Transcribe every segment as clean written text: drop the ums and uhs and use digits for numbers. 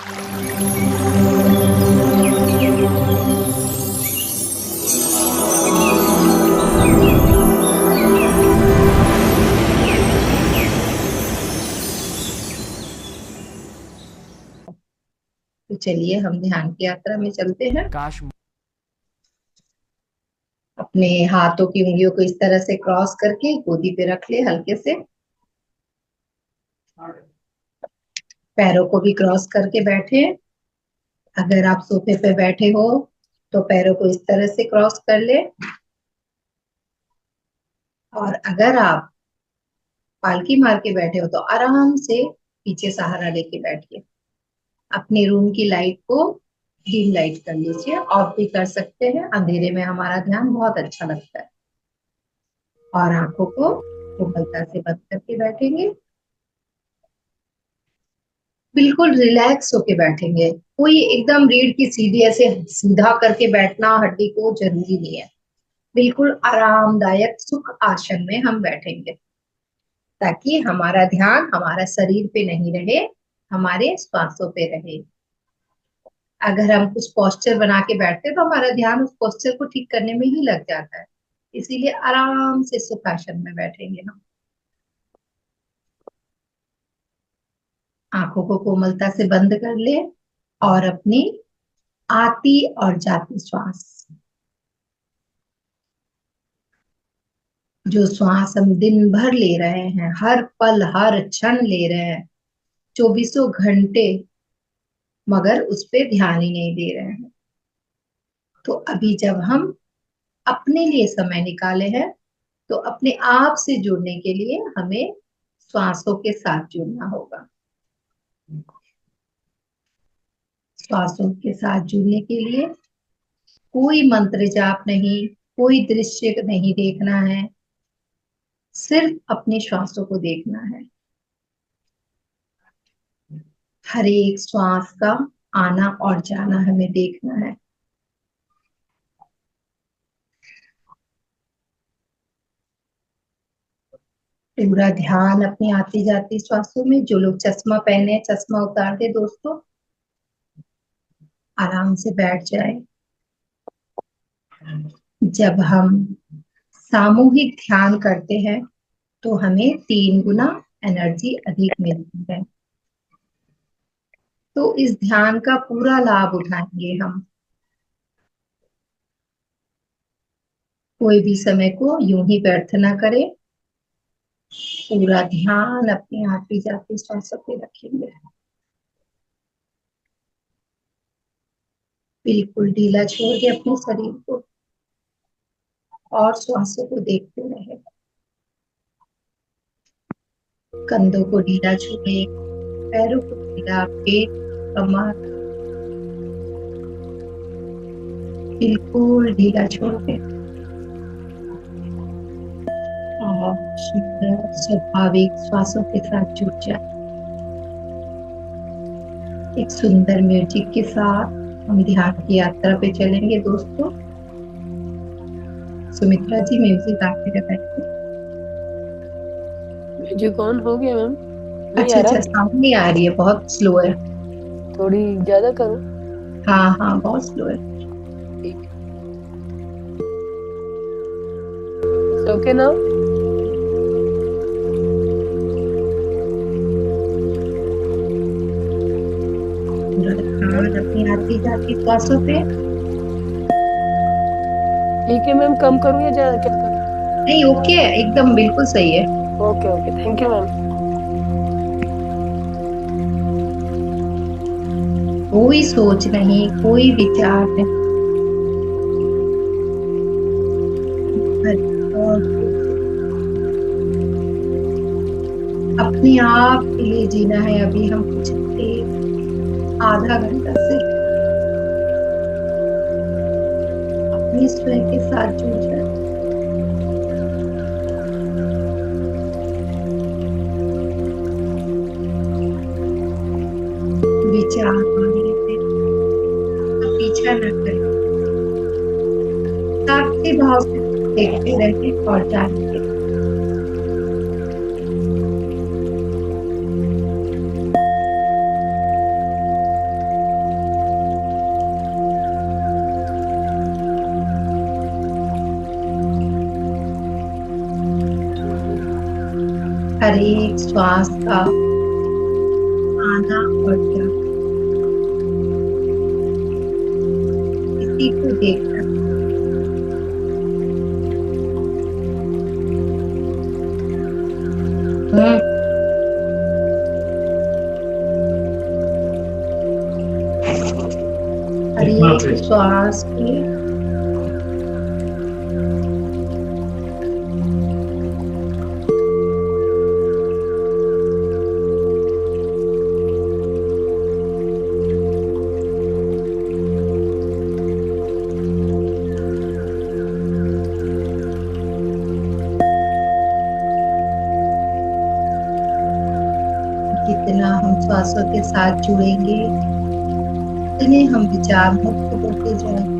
तो चलिए हम ध्यान की यात्रा में चलते हैं। काश। अपने हाथों की उंगलियों को इस तरह से क्रॉस करके गोदी पे रख ले हल्के से। पैरों को भी क्रॉस करके बैठे। अगर आप सोफे पे बैठे हो तो पैरों को इस तरह से क्रॉस कर ले। और अगर आप पालकी मार के बैठे हो तो आराम से पीछे सहारा लेके बैठिए। अपने रूम की लाइट को डिम लाइट कर लीजिए, ऑफ भी कर सकते हैं, अंधेरे में हमारा ध्यान बहुत अच्छा लगता है। और आंखों को कोमलता से बंद करके बैठेंगे। बिल्कुल रिलैक्स होके बैठेंगे। कोई एकदम रीढ़ की सीधी ऐसे सीधा करके बैठना हड्डी को जरूरी नहीं है। बिल्कुल आरामदायक सुख आसन में हम बैठेंगे, ताकि हमारा ध्यान हमारा शरीर पे नहीं रहे, हमारे श्वासों पे रहे। अगर हम कुछ पोस्चर बना के बैठते हैं तो हमारा ध्यान उस पोस्चर को ठीक करने में ही लग जाता है। इसीलिए आराम से सुखासन में बैठेंगे हम। आंखों को कोमलता से बंद कर ले और अपनी आती और जाती श्वास, जो श्वास हम दिन भर ले रहे हैं, हर पल हर क्षण ले रहे हैं, चौबीसों घंटे, मगर उस पे ध्यान ही नहीं दे रहे हैं। तो अभी जब हम अपने लिए समय निकाले हैं तो अपने आप से जुड़ने के लिए हमें श्वासों के साथ जुड़ना होगा। श्वासों के साथ जुड़ने के लिए कोई मंत्र जाप नहीं, कोई दृश्य नहीं देखना है, सिर्फ अपने श्वासों को देखना है। हर एक श्वास का आना और जाना हमें देखना है। पूरा ध्यान अपनी आती जाती श्वासों में। जो लोग चश्मा पहने चश्मा उतार दे दोस्तों, आराम से बैठ जाए। जब हम सामूहिक ध्यान करते हैं तो हमें 3 गुना एनर्जी अधिक मिलती है। तो इस ध्यान का पूरा लाभ उठाएंगे हम। कोई भी समय को यूं ही व्यर्थ ना करें। पूरा ध्यान अपनी आती जाती श्वासों पे रखेंगे। बिल्कुल ढीला छोड़ के अपने शरीर को और श्वासों को देखते रहे। कंधों को ढीला छोड़े, पैरों को ढीला, पेट, कमर बिल्कुल ढीला छोड़ के। और सुंदर स्वाभाविक श्वासों के साथ जुड़ जाए। एक सुंदर म्यूजिक के साथ हम ध्यान की यात्रा पे चलेंगे दोस्तों। सुमित्रा जी म्यूजिक आके लगाइए। म्यूजिक ऑन हो गया मैम। नहीं अच्छा आ रहा अच्छा, है? साउंड नहीं आ रही है, बहुत स्लो है। थोड़ी ज्यादा करो। हाँ हाँ, बहुत स्लो है। ठीक है, ओके ना? पूरा ध्यान अपनी आती जाती श्वासों पे। ठीक है मैम, कम करूँ या ज्यादा क्या करूँ? नहीं, ओके है, एकदम बिल्कुल सही है। Okay okay, thank you ma'am. कोई सोच नहीं, कोई विचार नहीं, और अपने आप के लिए जीना है। अभी हम कुछ आधा घंटा से अपने स्वयं के साथ जुड़ जाए। विचार आने से उसका पीछा न करें, साक्षी भाव से देखते रहे और जानते। हर एक श्वास का आना और जाना इसी को देखकर हम्म, हर एक श्वास के जितना हम श्वासों के साथ जुड़ेंगे उतने हम विचार मुक्त होते जाएंगे।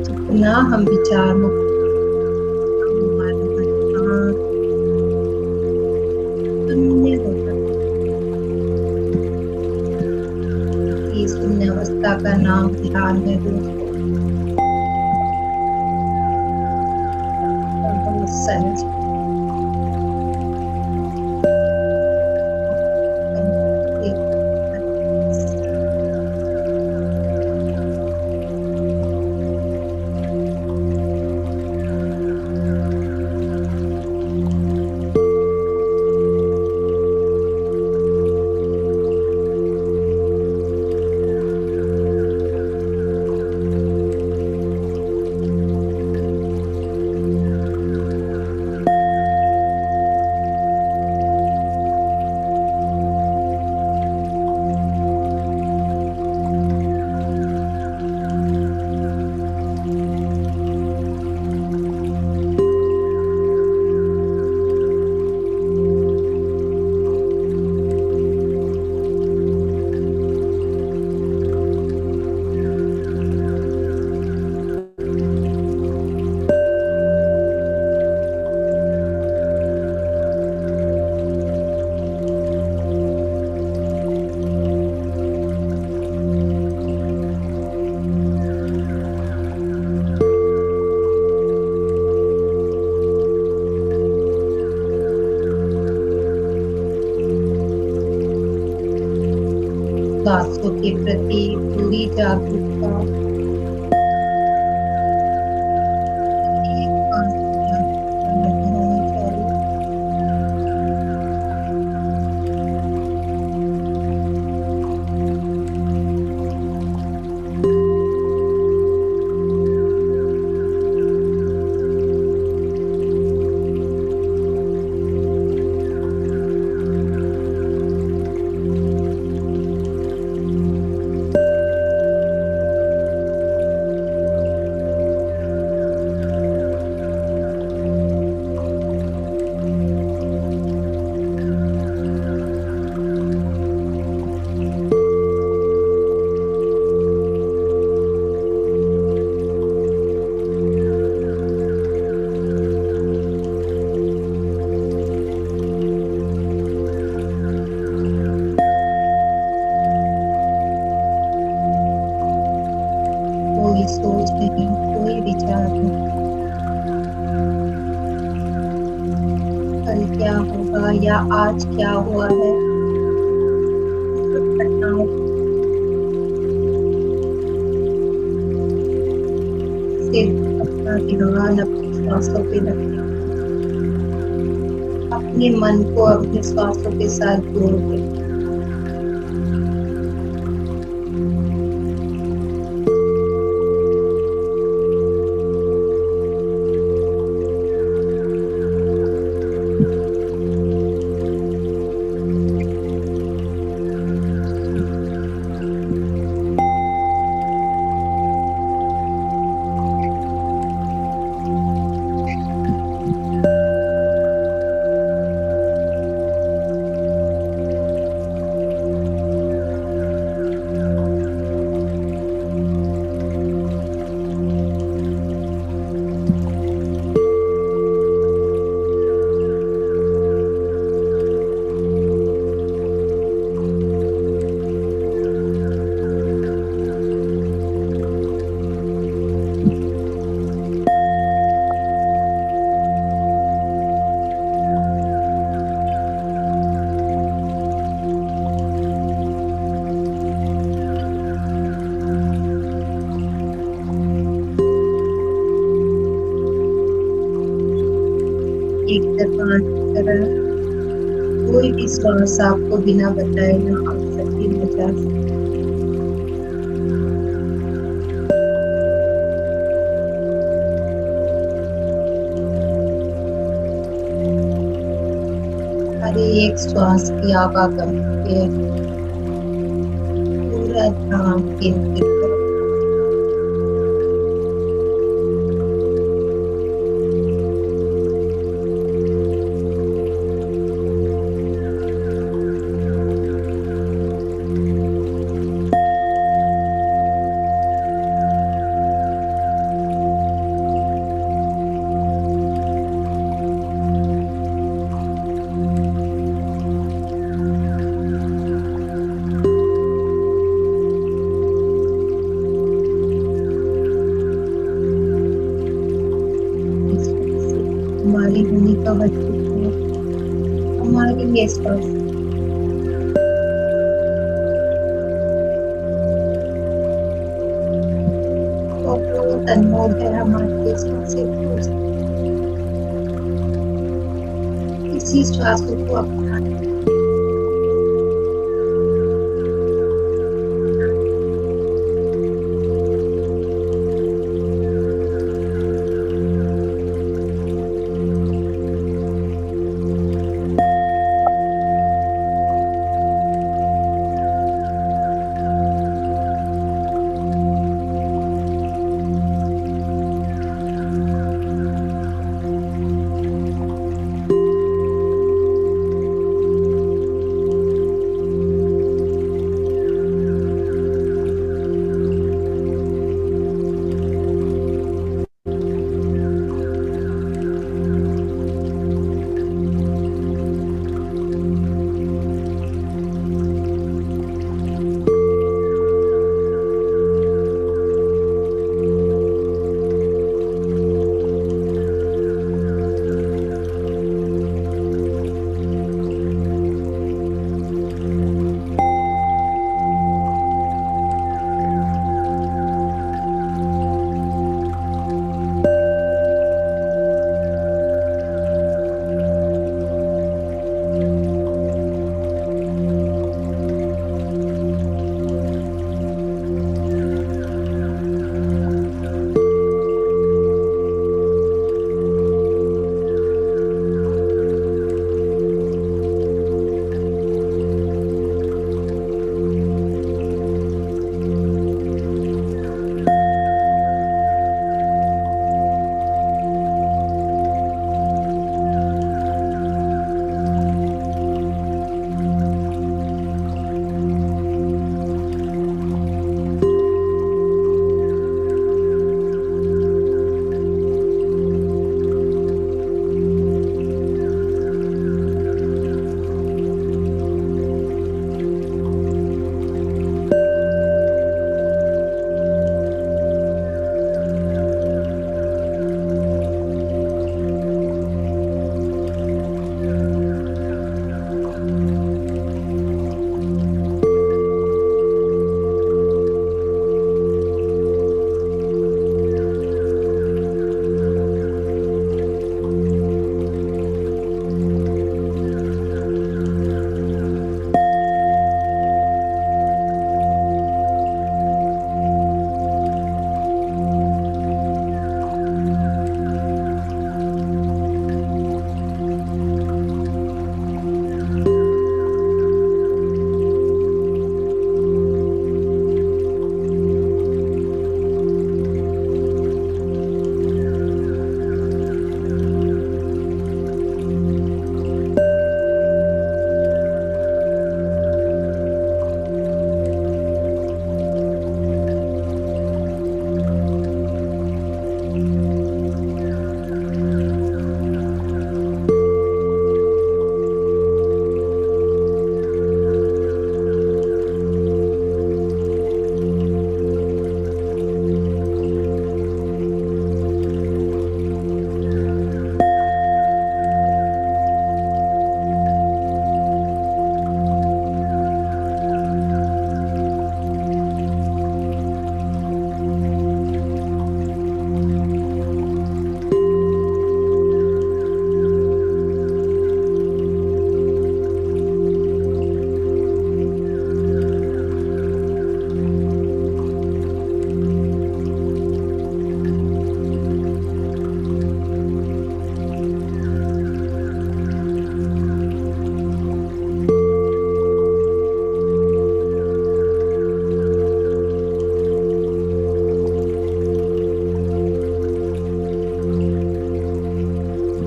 जितना हम विचार मुक्त हमारा मन शांत शून्य होता है। इस शून्य अवस्था का नाम ध्यान है दोस्तों। और बहुत सहज श्वासों के प्रति पूरी जागरूकता एक होनी चाहिए। कोई सोच नहीं, कोई विचार नहीं। कल क्या होगा या आज क्या हुआ है, सब घटनाओं सिर्फ अपना ध्यान अपने श्वासों पे रखें। अपने मन को अपने श्वासों के साथ जोड़ दें। एक तरफा की तरह कोई भी श्वास आपको बिना बताए ना आ सके ना जा सके। हर एक श्वास की आवागमन पे पूरा ध्यान केंद्रित करें। इस श्वास से हमारी होने का वजूद है हमारी ये श्वास। तो बहुत अनमोल है हमारी ये श्वासें दोस्त। इसी श्वासों को अपना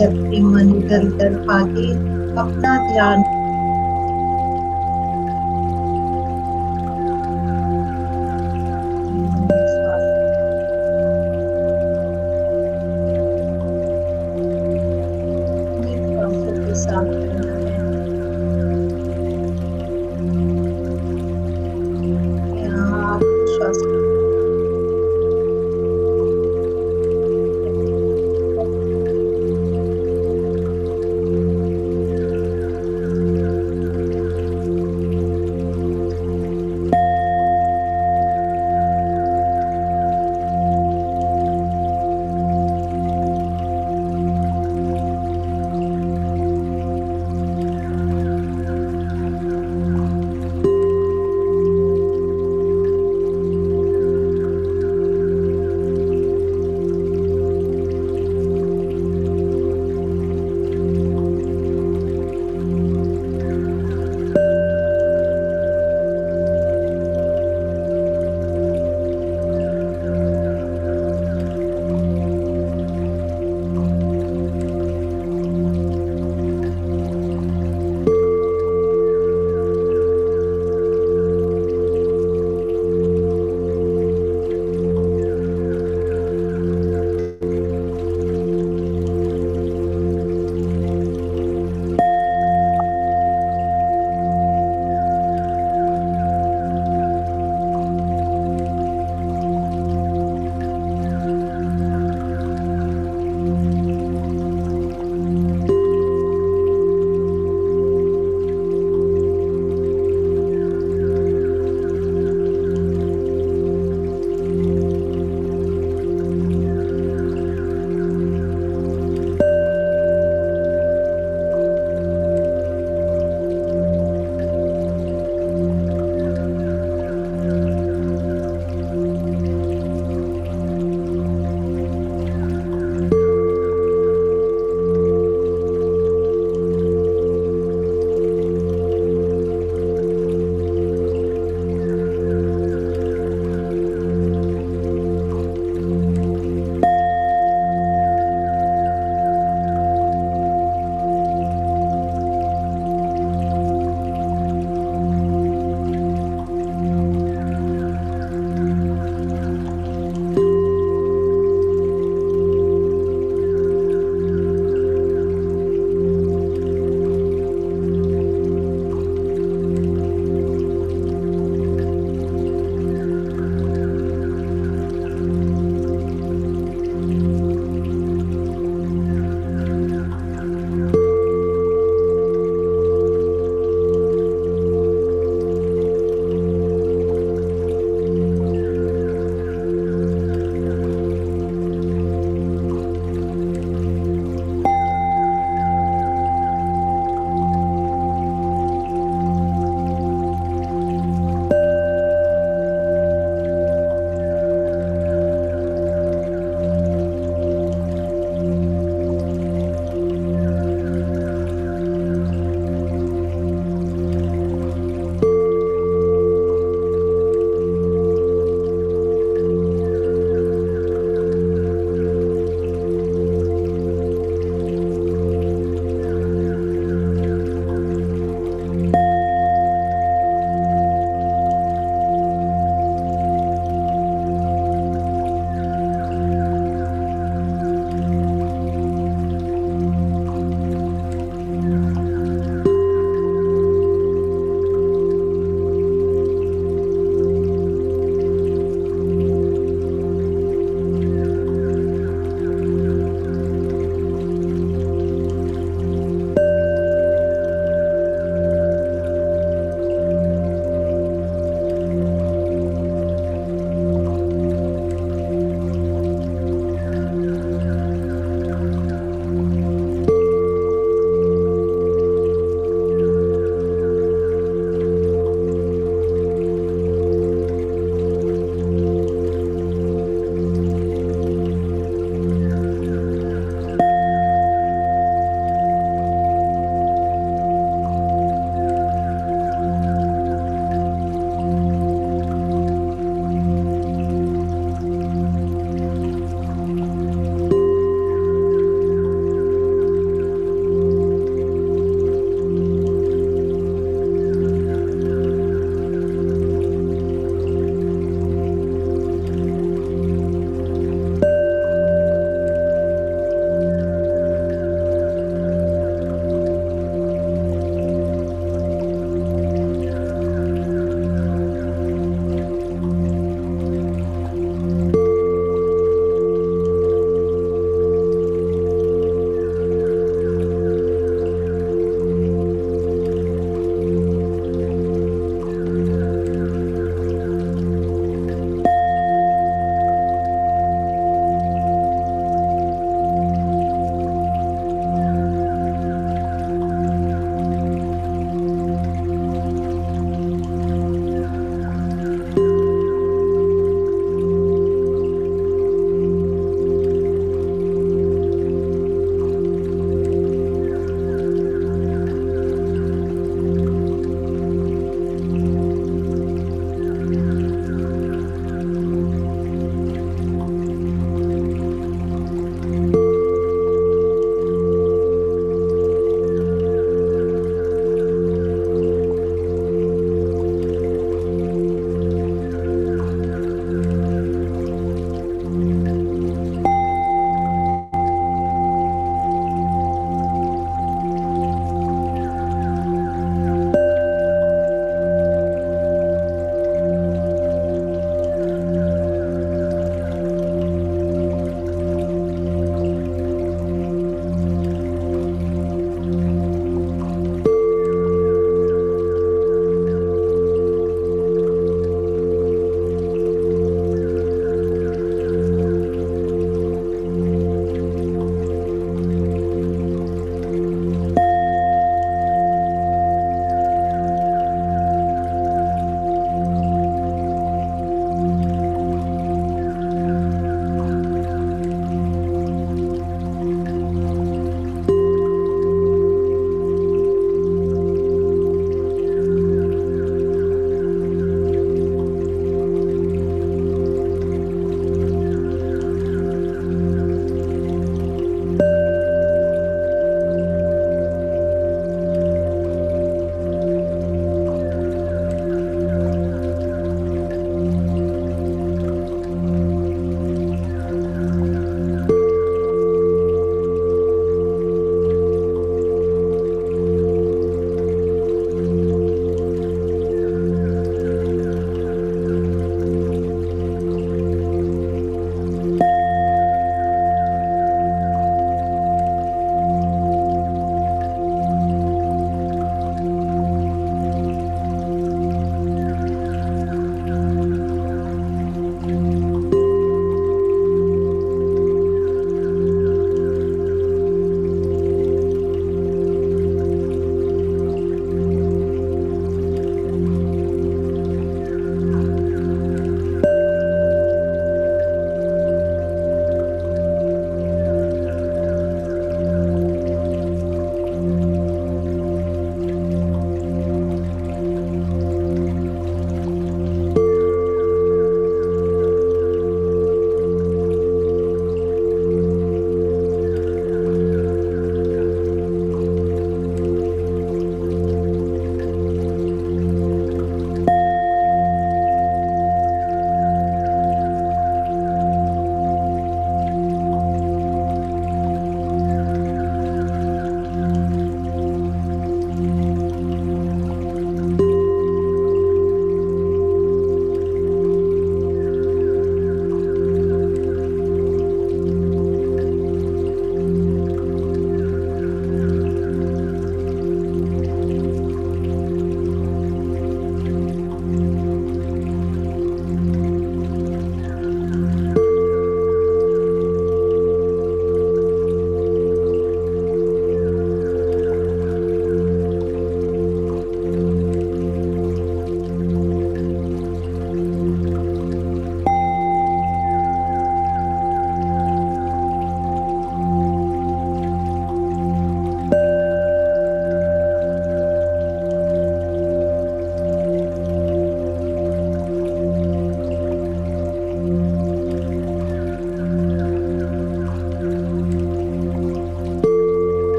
जब भी मन इधर उधर भागे, अपना ध्यान श्वास अपनी सांसों के साथ रहना है। यहाँ आप श्वास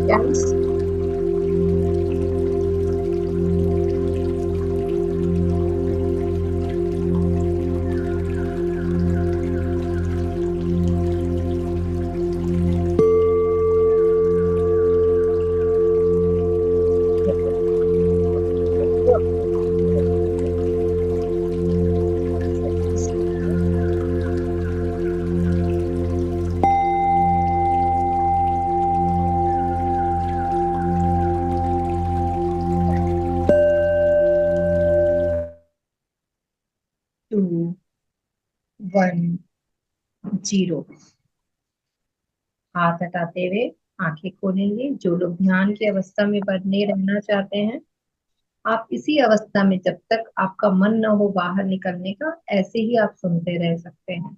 Yes. To, one, zero. हाथ हटाते हुए आंखें खोलेंगे। जो लोग ध्यान की अवस्था में बने रहना चाहते हैं, आप इसी अवस्था में जब तक आपका मन न हो बाहर निकलने का, ऐसे ही आप सुनते रह सकते हैं।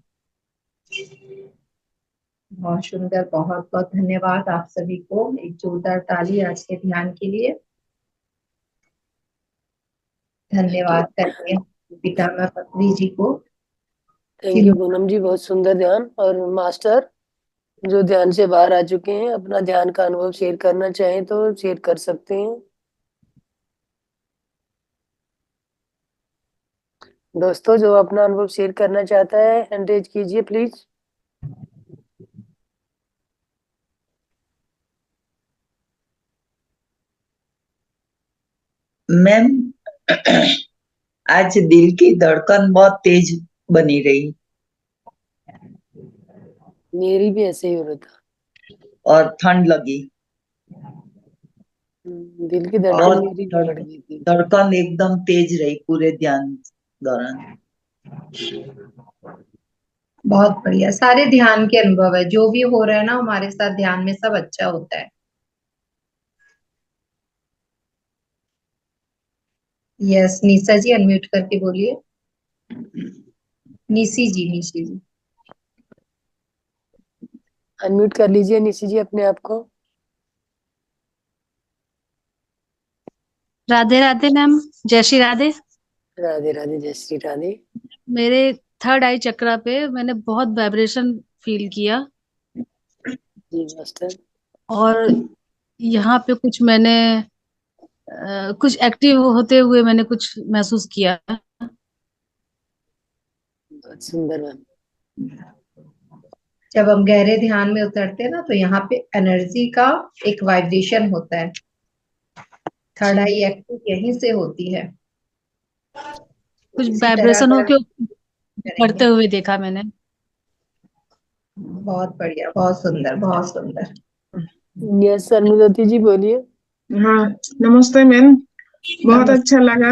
बहुत सुंदर, बहुत बहुत धन्यवाद आप सभी को। एक जोरदार ताली आज के ध्यान के लिए। धन्यवाद करिए पितामह पत्री जी को। थैंक यू पूनम जी, बहुत सुंदर ध्यान। और मास्टर जो ध्यान से बाहर आ चुके हैं, अपना ध्यान का अनुभव शेयर करना चाहें तो शेयर कर सकते हैं। दोस्तों, जो अपना अनुभव शेयर करना चाहता है, हैंड रेज कीजिए प्लीज। मैम, आज दिल की धड़कन बहुत तेज बनी रही मेरी भी ऐसे ही हो रहा था और ठंड लगी दिल की धड़कन और मेरी भी बढ़ गई थी। धड़कन एकदम तेज रही पूरे ध्यान दौरान। बहुत बढ़िया। सारे ध्यान के अनुभव है, जो भी हो रहा है ना हमारे साथ ध्यान में, सब अच्छा होता है। यस, निशा जी अनम्यूट करके बोलिए। निशी जी। अनम्यूट कर लीजिए निशी जी अपने आप को। राधे राधे मैम, जय श्री राधे। राधे राधे, जय श्री राधे। मेरे थर्ड आई चक्रा पे मैंने बहुत वाइब्रेशन फील किया, जी मास्टर। और यहाँ पे कुछ मैंने कुछ एक्टिव होते हुए मैंने कुछ महसूस किया। बहुत सुंदर मैम। जब हम गहरे ध्यान में उतरते हैं ना, तो यहाँ पे एनर्जी का एक वाइब्रेशन होता है। थर्ड आई एक्टिव यहीं से होती है। कुछ इसी तरह वाइब्रेशन हो अगर के बढ़ते करेंगे। हुए देखा मैंने। बहुत बढ़िया, बहुत सुंदर, बहुत सुंदर। यस अनुदति जी बोलिए। हाँ, नमस्ते मैम। बहुत नमस्ते। अच्छा लगा।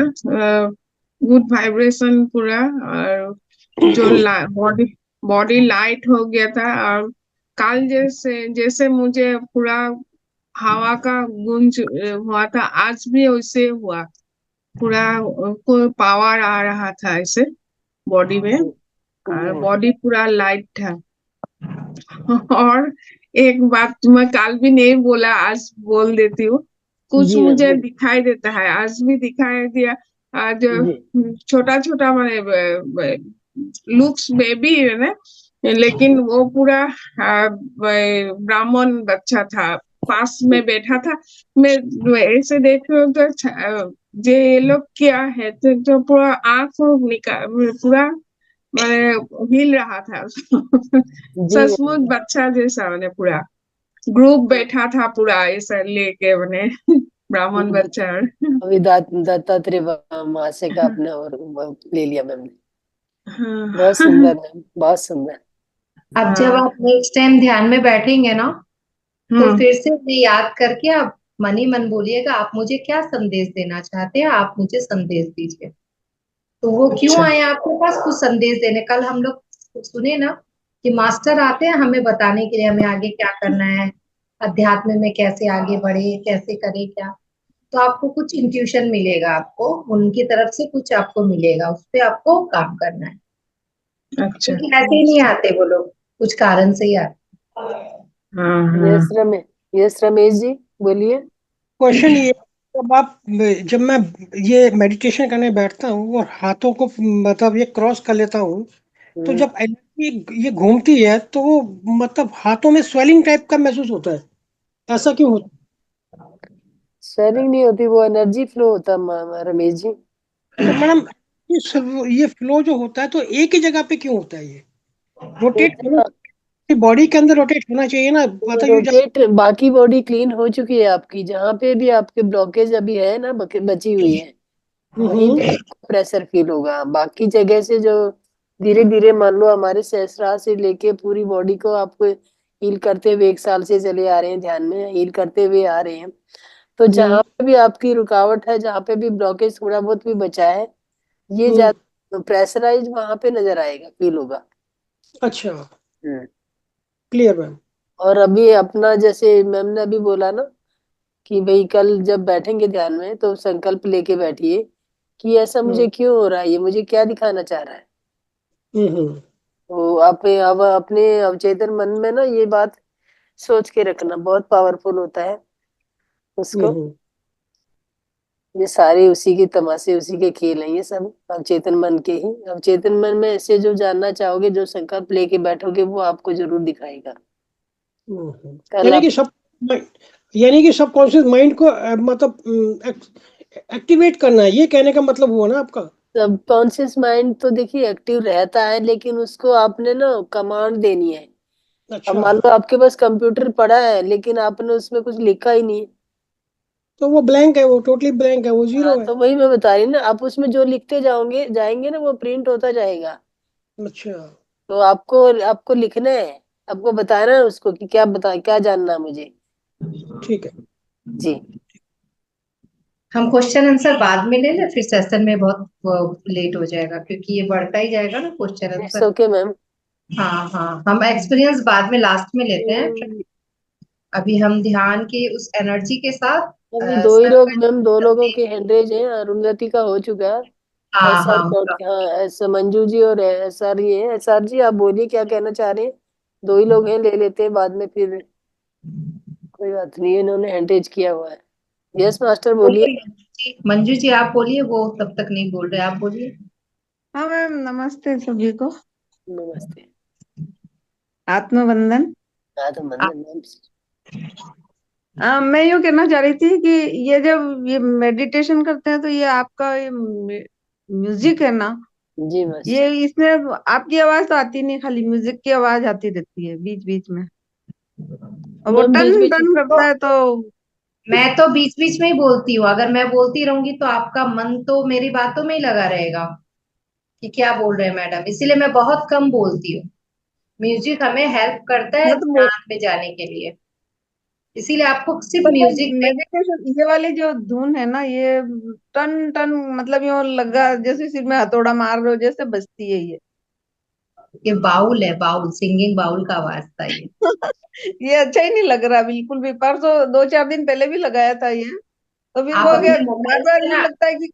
गुड वाइब्रेशन पूरा, और जो बॉडी बॉडी लाइट हो गया था, और काल जैसे जैसे मुझे पूरा हवा का गूंज हुआ था, आज भी वैसे हुआ। पूरा कोई पावर आ रहा था ऐसे बॉडी में, और बॉडी पूरा लाइट था। और एक बात मैं कल भी नहीं बोला, आज बोल देती हूँ। कुछ जी मैम मुझे बोलिए। दिखाई देता है, आज भी दिखाई दिया। आज जी छोटा छोटा मैंने लुक्स बेबी है ना, लेकिन वो पूरा ब्राह्मण बच्चा था, पास में बैठा था। मैं ऐसे देख रही हूँ तो ये लोग क्या है, तो पूरा आंख निकाल पूरा मैंने हिल रहा था। जी सचमुच बच्चा जैसा, मैंने पूरा ग्रुप बैठा था पूरा ऐसा लेके, मैंने ब्राह्मण बच्चा। अभी दत्तात्रेय महाशय का अपना और वो ले लिया मैम ने। बहुत हाँ सुंदर मैम, बहुत सुंदर। अब जब आप नेक्स्ट टाइम ध्यान में बैठेंगे ना, तो हाँ फिर से उन्हें याद करके आप मन ही मन बोलिएगा, आप मुझे क्या संदेश देना चाहते हैं, आप मुझे संदेश दीजिए। तो वो क्यों अच्छा आए आपके पास कुछ संदेश देने? कल हम लोग सुने ना कि मास्टर आते हैं हमें बताने के लिए, हमें आगे क्या करना है, अध्यात्म में कैसे आगे बढ़े, कैसे करे क्या। तो आपको कुछ इंट्यूशन मिलेगा, आपको उनकी तरफ से कुछ आपको मिलेगा, उस पे आपको काम करना है। अच्छा। क्योंकि ऐसे ही नहीं आते वो लोग, कुछ कारण से ही आते। हाँ हाँ यस रमेश, यस रमेश जी बोलिए। क्वेश्चन ये, जब मैं ये मेडिटेशन करने बैठता हूँ और हाथों को मतलब ये क्रॉस कर लेता हूँ, तो जब एनर्जी ये घूमती है तो वो मतलब हाथों में स्वेलिंग टाइप का महसूस होता है, ऐसा क्यों होता स्वेलिंग नहीं होती, वो एनर्जी फ्लो होता है रमेश जी। तो मैडम ये फ्लो जो होता है तो एक ही जगह पे क्यों होता है ये? रोटेट बॉडी के अंदर रोटेट होना चाहिए ना, मतलब ये रोटेट, बाकी बॉडी क्लीन हो चुकी है आपकी, जहाँ पे भी आपके ब्लॉकेज अभी है ना बची हुई है, वहीं हम्म, पे आपको प्रेशर फील होगा। बाकी जगह से जो धीरे धीरे, मान लो हमारे सहस्त्रार से लेके पूरी बॉडी को आपको हील करते हुए 1 साल से चले आ रहे हैं, ध्यान में हील करते हुए आ रहे हैं। तो हम्म, जहाँ पे भी आपकी रुकावट है, जहाँ पे भी ब्लॉकेज थोड़ा बहुत भी बचा है, ये हम्म, ज्यादा प्रेशराइज वहां पे नजर आएगा, फील होगा। अच्छा, हम्म। Clear ma'am. और अभी अपना जैसे मैम ने अभी बोला ना कि भाई कल जब बैठेंगे ध्यान में तो संकल्प लेके बैठिए कि ऐसा मुझे हम्म, क्यों हो रहा है, ये मुझे क्या दिखाना चाह रहा है। हम्म, तो आप अब अपने अवचेतन मन में ना ये बात सोच के रखना, बहुत पावरफुल होता है उसको। हम्म, ये सारे उसी के तमाशे, उसी के खेल हैं ये सब, अवचेतन मन के ही। अवचेतन मन में ऐसे जो जानना चाहोगे, जो संकल्प लेके बैठोगे, वो आपको जरूर दिखाएगा। कल यानी आप कि सब यानी कि सबकॉन्शियस माइंड को मतलब एक्टिवेट करना है, ये कहने का मतलब हुआ ना आपका? सबकॉन्शियस माइंड तो देखिए एक्टिव रहता है, लेकिन उसको आपने ना कमांड देनी है। अब अच्छा, मान लो आपके पास कंप्यूटर पड़ा है, लेकिन आपने उसमें कुछ लिखा ही नहीं। तो वो ब्लैंक है, वो टोटली ब्लैंक है, वो हाँ, जीरो है। तो वही मैं बता रही ना, आप उसमें जो लिखते जाओगे जाएंगे ना, वो प्रिंट होता जाएगा। अच्छा, तो आपको आपको लिखना है, आपको बताना है उसको कि क्या बता, क्या जानना है मुझे। ठीक है। जी। हम क्वेश्चन आंसर बाद में ले लें, फिर सेशन में बहुत लेट हो जाएगा, क्योंकि ये बढ़ता ही जाएगा ना question it's answer. Okay ma'am. हाँ हाँ, हम एक्सपीरियंस बाद में लास्ट में लेते हैं। अभी हम ध्यान की उस एनर्जी के साथ अभी दो ही लोग संकल्प मैम, दो लोगों करते हैं। के हैंड रेज हैं, अरुंधति का हो चुका है। हाँ एस आर हाँ, कोट, हाँ एस मंजू जी और एस आर, ये है एस आर जी, आप बोलिए क्या कहना चाह रहे हैं। दो ही लोग हैं, ले लेते हैं बाद में फिर, कोई बात नहीं है, इन्होंने हैंड रेज किया हुआ है। यस मास्टर बोलिए। बोलिए मंजू जी, आप बोलिए, वो तब तक नहीं बोल रहे, आप बोलिए। हाँ मैम, नमस्ते सभी को। नमस्ते। आत्मवंदन। हाँ तो मंदन मैम। मैं यूँ कहना चाह रही थी कि ये जब ये मेडिटेशन करते हैं तो ये आपका ये म्यूजिक है ना, जी ये मास्टर। इसमें आपकी आवाज तो आती नहीं, खाली म्यूजिक की आवाज आती रहती है बीच बीच में, और वो मैम बीच टन बीच, टन तो करता है तो। मैं तो बीच बीच में ही बोलती हूँ, अगर मैं बोलती रहूंगी तो आपका मन तो मेरी बातों में ही लगा रहेगा कि क्या बोल रहे हैं मैडम, इसीलिए मैं बहुत कम बोलती हूँ। म्यूजिक हमें हेल्प करता है मतलब ध्यान में जाने के लिए, इसीलिए आपको सिर्फ मतलब म्यूजिक नहीं। मेडिटेशन ये वाली जो धुन है ना, ये टन टन मतलब यूँ लगा जैसे सिर में हथौड़ा मार रहे हो जैसे बजती है ये। ये बाउल है, बाउल, सिंगिंग बाउल का आवाज था ये। ये अच्छा ही नहीं लग रहा बिल्कुल भी। परसों 2-4 दिन पहले भी लगाया था ये, तो फिर आप वो क्या अपने बार मोबाइल बार से यूँ ना, लगता है कि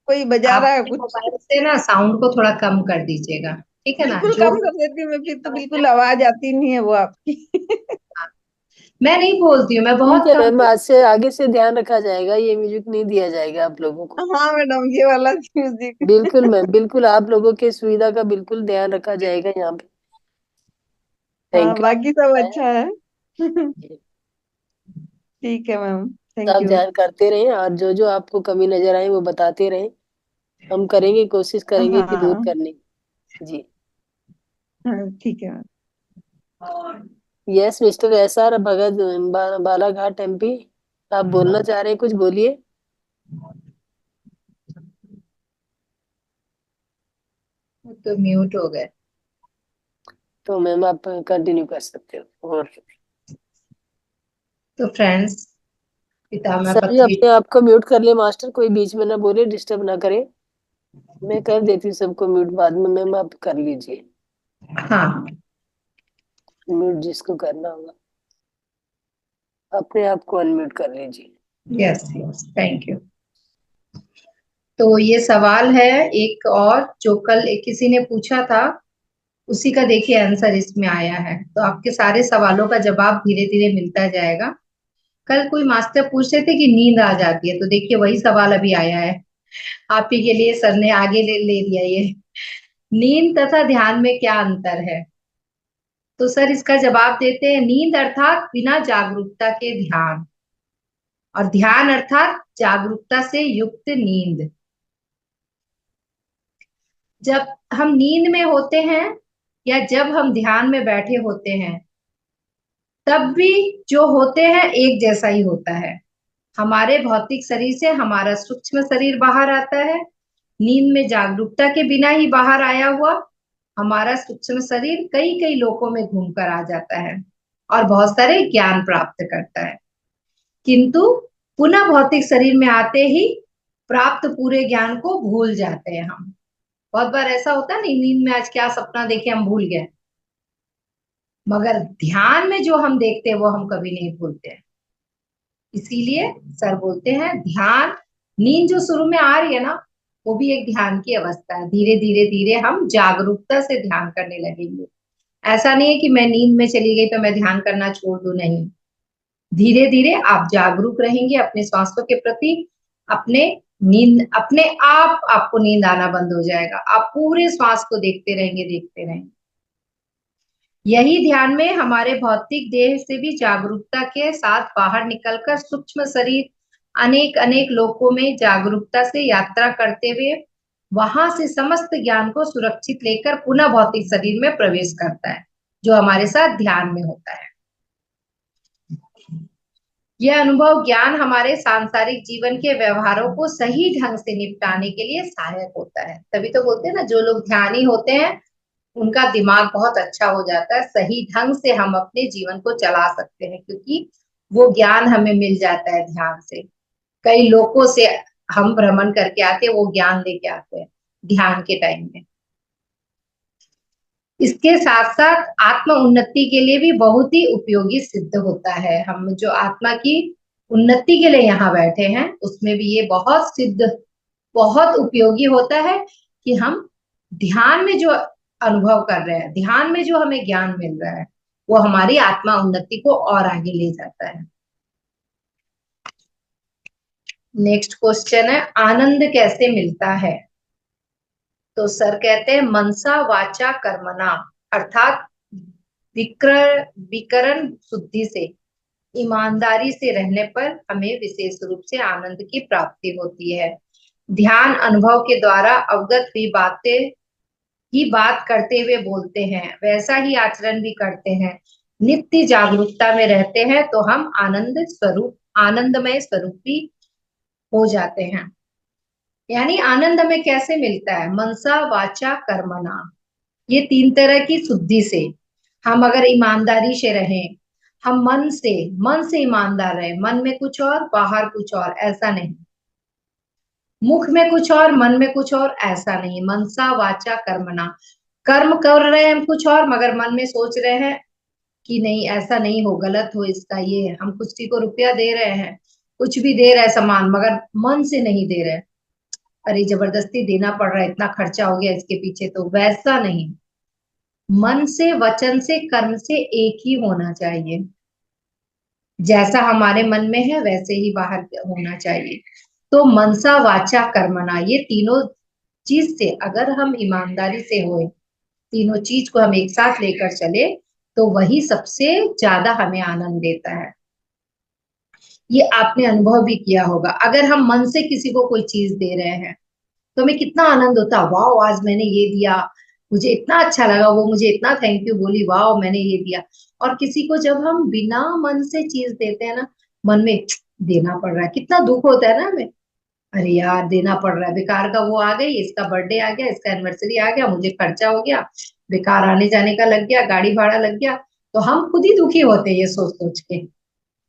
कोई बजा आप रहा है अपने कुछ। मोबाइल से ना साउंड को थोड़ा कम कर दीजिएगा, ठीक है ना, बिल्कुल जो कम कर देती हूँ मैं, फिर तो बिल्कुल आवाज आती नहीं है वो आपकी। मैं नहीं बोलती हूँ, मैं ठीक बहुत है कम मैम, बोलती आज से आगे से ध्यान रखा जाएगा, ये म्यूजिक नहीं दिया जाएगा आप लोगों को। हाँ मैडम, ये वाला म्यूजिक। बिल्कुल मैम, बिल्कुल आप लोगों के सुविधा का बिल्कुल ध्यान रखा जाएगा यहाँ पे। हाँ, थैंक बाकी सब यू। अच्छा है। ठीक है मैम, तो थैंक आप यू। ध्यान करते रहें, और जो जो आपको कमी नजर आए वो बताते रहें, हम करेंगे, कोशिश करेंगे कि दूर हाँ करने की। जी। हाँ, ठीक है ma'am. Yes mister S R Bhagat, Balaghat MP, आप बोलना चाह रहे हैं, कुछ बोलिए। तो म्यूट हो गए। तो मैम आप कंटिन्यू कर सकते हो। और तो फ्रेंड्स, पितामह सभी पत्री। अपने आप को म्यूट कर ले मास्टर, कोई बीच में ना बोले, डिस्टर्ब ना करे। मैं कर देती हूँ सबको म्यूट बाद में, मैम आप कर लीजिए हाँ, म्यूट, जिसको करना होगा अपने आप को अनम्यूट कर लीजिए। Yes yes, thank you. तो ये सवाल है एक और, जो कल किसी ने पूछा था, उसी का देखिए आंसर इसमें आया है, तो आपके सारे सवालों का जवाब धीरे धीरे मिलता जाएगा। कल कोई मास्टर पूछ रहे थे कि नींद आ जाती है, तो देखिए वही सवाल अभी आया है आप ही के लिए, सर ने आगे ले दिया ये। नींद तथा ध्यान में क्या अंतर है? तो सर इसका जवाब देते हैं, नींद अर्थात बिना जागरूकता के ध्यान। और ध्यान अर्थात जागरूकता से युक्त नींद। जब हम नींद में होते हैं या जब हम ध्यान में बैठे होते हैं, तब भी जो होते हैं एक जैसा ही होता है। हमारे भौतिक शरीर से हमारा सूक्ष्म शरीर बाहर आता है। नींद में जागरूकता के बिना ही बाहर आया हुआ हमारा सूक्ष्म शरीर कई कई लोकों में घूमकर आ जाता है और बहुत सारे ज्ञान प्राप्त करता है, किंतु पुनः भौतिक शरीर में आते ही प्राप्त पूरे ज्ञान को भूल जाते हैं हम। बहुत बार ऐसा होता है ना, नींद में आज क्या सपना देखे हम भूल गए, मगर ध्यान में जो हम देखते हैं वो हम कभी नहीं भूलते हैं। इसीलिए सर बोलते हैं ध्यान, नींद जो शुरू में आ रही है ना, वो भी एक ध्यान की अवस्था है। धीरे धीरे धीरे हम जागरूकता से ध्यान करने लगेंगे। ऐसा नहीं है कि मैं नींद में चली गई तो मैं ध्यान करना छोड़ दूं, नहीं। धीरे धीरे आप जागरूक रहेंगे अपने स्वास्थ्य के प्रति। अपने नींद अपने आप आपको नींद आना बंद हो जाएगा। आप पूरे श्वास को देखते रहेंगे, देखते रहेंगे। यही ध्यान में हमारे भौतिक देह से भी जागरूकता के साथ बाहर निकलकर सूक्ष्म शरीर अनेक अनेक लोकों में जागरूकता से यात्रा करते हुए वहां से समस्त ज्ञान को सुरक्षित लेकर पुनः भौतिक शरीर में प्रवेश करता है, जो हमारे साथ ध्यान में होता है। यह अनुभव ज्ञान हमारे सांसारिक जीवन के व्यवहारों को सही ढंग से निपटाने के लिए सहायक होता है। तभी तो बोलते हैं ना, जो लोग ध्यानी होते हैं उनका दिमाग बहुत अच्छा हो जाता है। सही ढंग से हम अपने जीवन को चला सकते हैं, क्योंकि वो ज्ञान हमें मिल जाता है ध्यान से। कई लोगों से हम भ्रमण करके आते हैं, वो ज्ञान लेके आते हैं ध्यान के टाइम में। इसके साथ साथ आत्म उन्नति के लिए भी बहुत ही उपयोगी सिद्ध होता है। हम जो आत्मा की उन्नति के लिए यहाँ बैठे हैं, उसमें भी ये बहुत सिद्ध, बहुत उपयोगी होता है कि हम ध्यान में जो अनुभव कर रहे हैं, ध्यान में जो हमें ज्ञान मिल रहा है, वो हमारी आत्मा उन्नति को और आगे ले जाता है। नेक्स्ट क्वेश्चन है, आनंद कैसे मिलता है? तो सर कहते हैं मनसा वाचा कर्मणा, अर्थात विकरण शुद्धि से, ईमानदारी से रहने पर हमें विशेष रूप से आनंद की प्राप्ति होती है। ध्यान अनुभव के द्वारा अवगत हुई बातें ही बात करते हुए बोलते हैं, वैसा ही आचरण भी करते हैं। नित्य जागरूकता में रहते हैं तो हम आनंदमय स्वरूपी हो जाते हैं। यानी आनंद हमें कैसे मिलता है? मनसा वाचा कर्मणा, ये 3 तरह की शुद्धि से। हम अगर ईमानदारी से रहें, हम मन से ईमानदार रहे, मन में कुछ और बाहर कुछ और, ऐसा नहीं। मुख में कुछ और मन में कुछ और, ऐसा नहीं। मनसा वाचा कर्मणा, कर्म कर रहे हैं हम कुछ और, मगर मन में सोच रहे हैं कि नहीं ऐसा नहीं हो, गलत हो इसका ये। हम किसी को रुपया दे रहे हैं, कुछ भी दे रहे हैं सामान, मगर मन से नहीं दे रहे, अरे जबरदस्ती देना पड़ रहा है, इतना खर्चा हो गया इसके पीछे, तो वैसा नहीं। मन से, वचन से, कर्म से एक ही होना चाहिए। जैसा हमारे मन में है वैसे ही बाहर होना चाहिए। तो मनसा वाचा कर्मणा, ये तीनों चीज से अगर हम ईमानदारी से होए, तीनों चीज को हम एक साथ लेकर चले, तो वही सबसे ज्यादा हमें आनंद देता है। ये आपने अनुभव भी किया होगा। अगर हम मन से किसी को कोई चीज दे रहे हैं तो हमें कितना आनंद होता है, वाह आज मैंने ये दिया, मुझे इतना अच्छा लगा, वो मुझे इतना थैंक यू बोली, वाह मैंने ये दिया। और किसी को जब हम बिना मन से चीज देते हैं ना, मन में देना पड़ रहा है, कितना दुख होता है ना हमें, अरे यार देना पड़ रहा है, बेकार का वो आ गई, इसका बर्थडे आ गया, इसका एनिवर्सरी आ गया, मुझे खर्चा हो गया, बेकार आने जाने का लग गया, गाड़ी भाड़ा लग गया, तो हम खुद ही दुखी होते हैं ये सोच सोच के।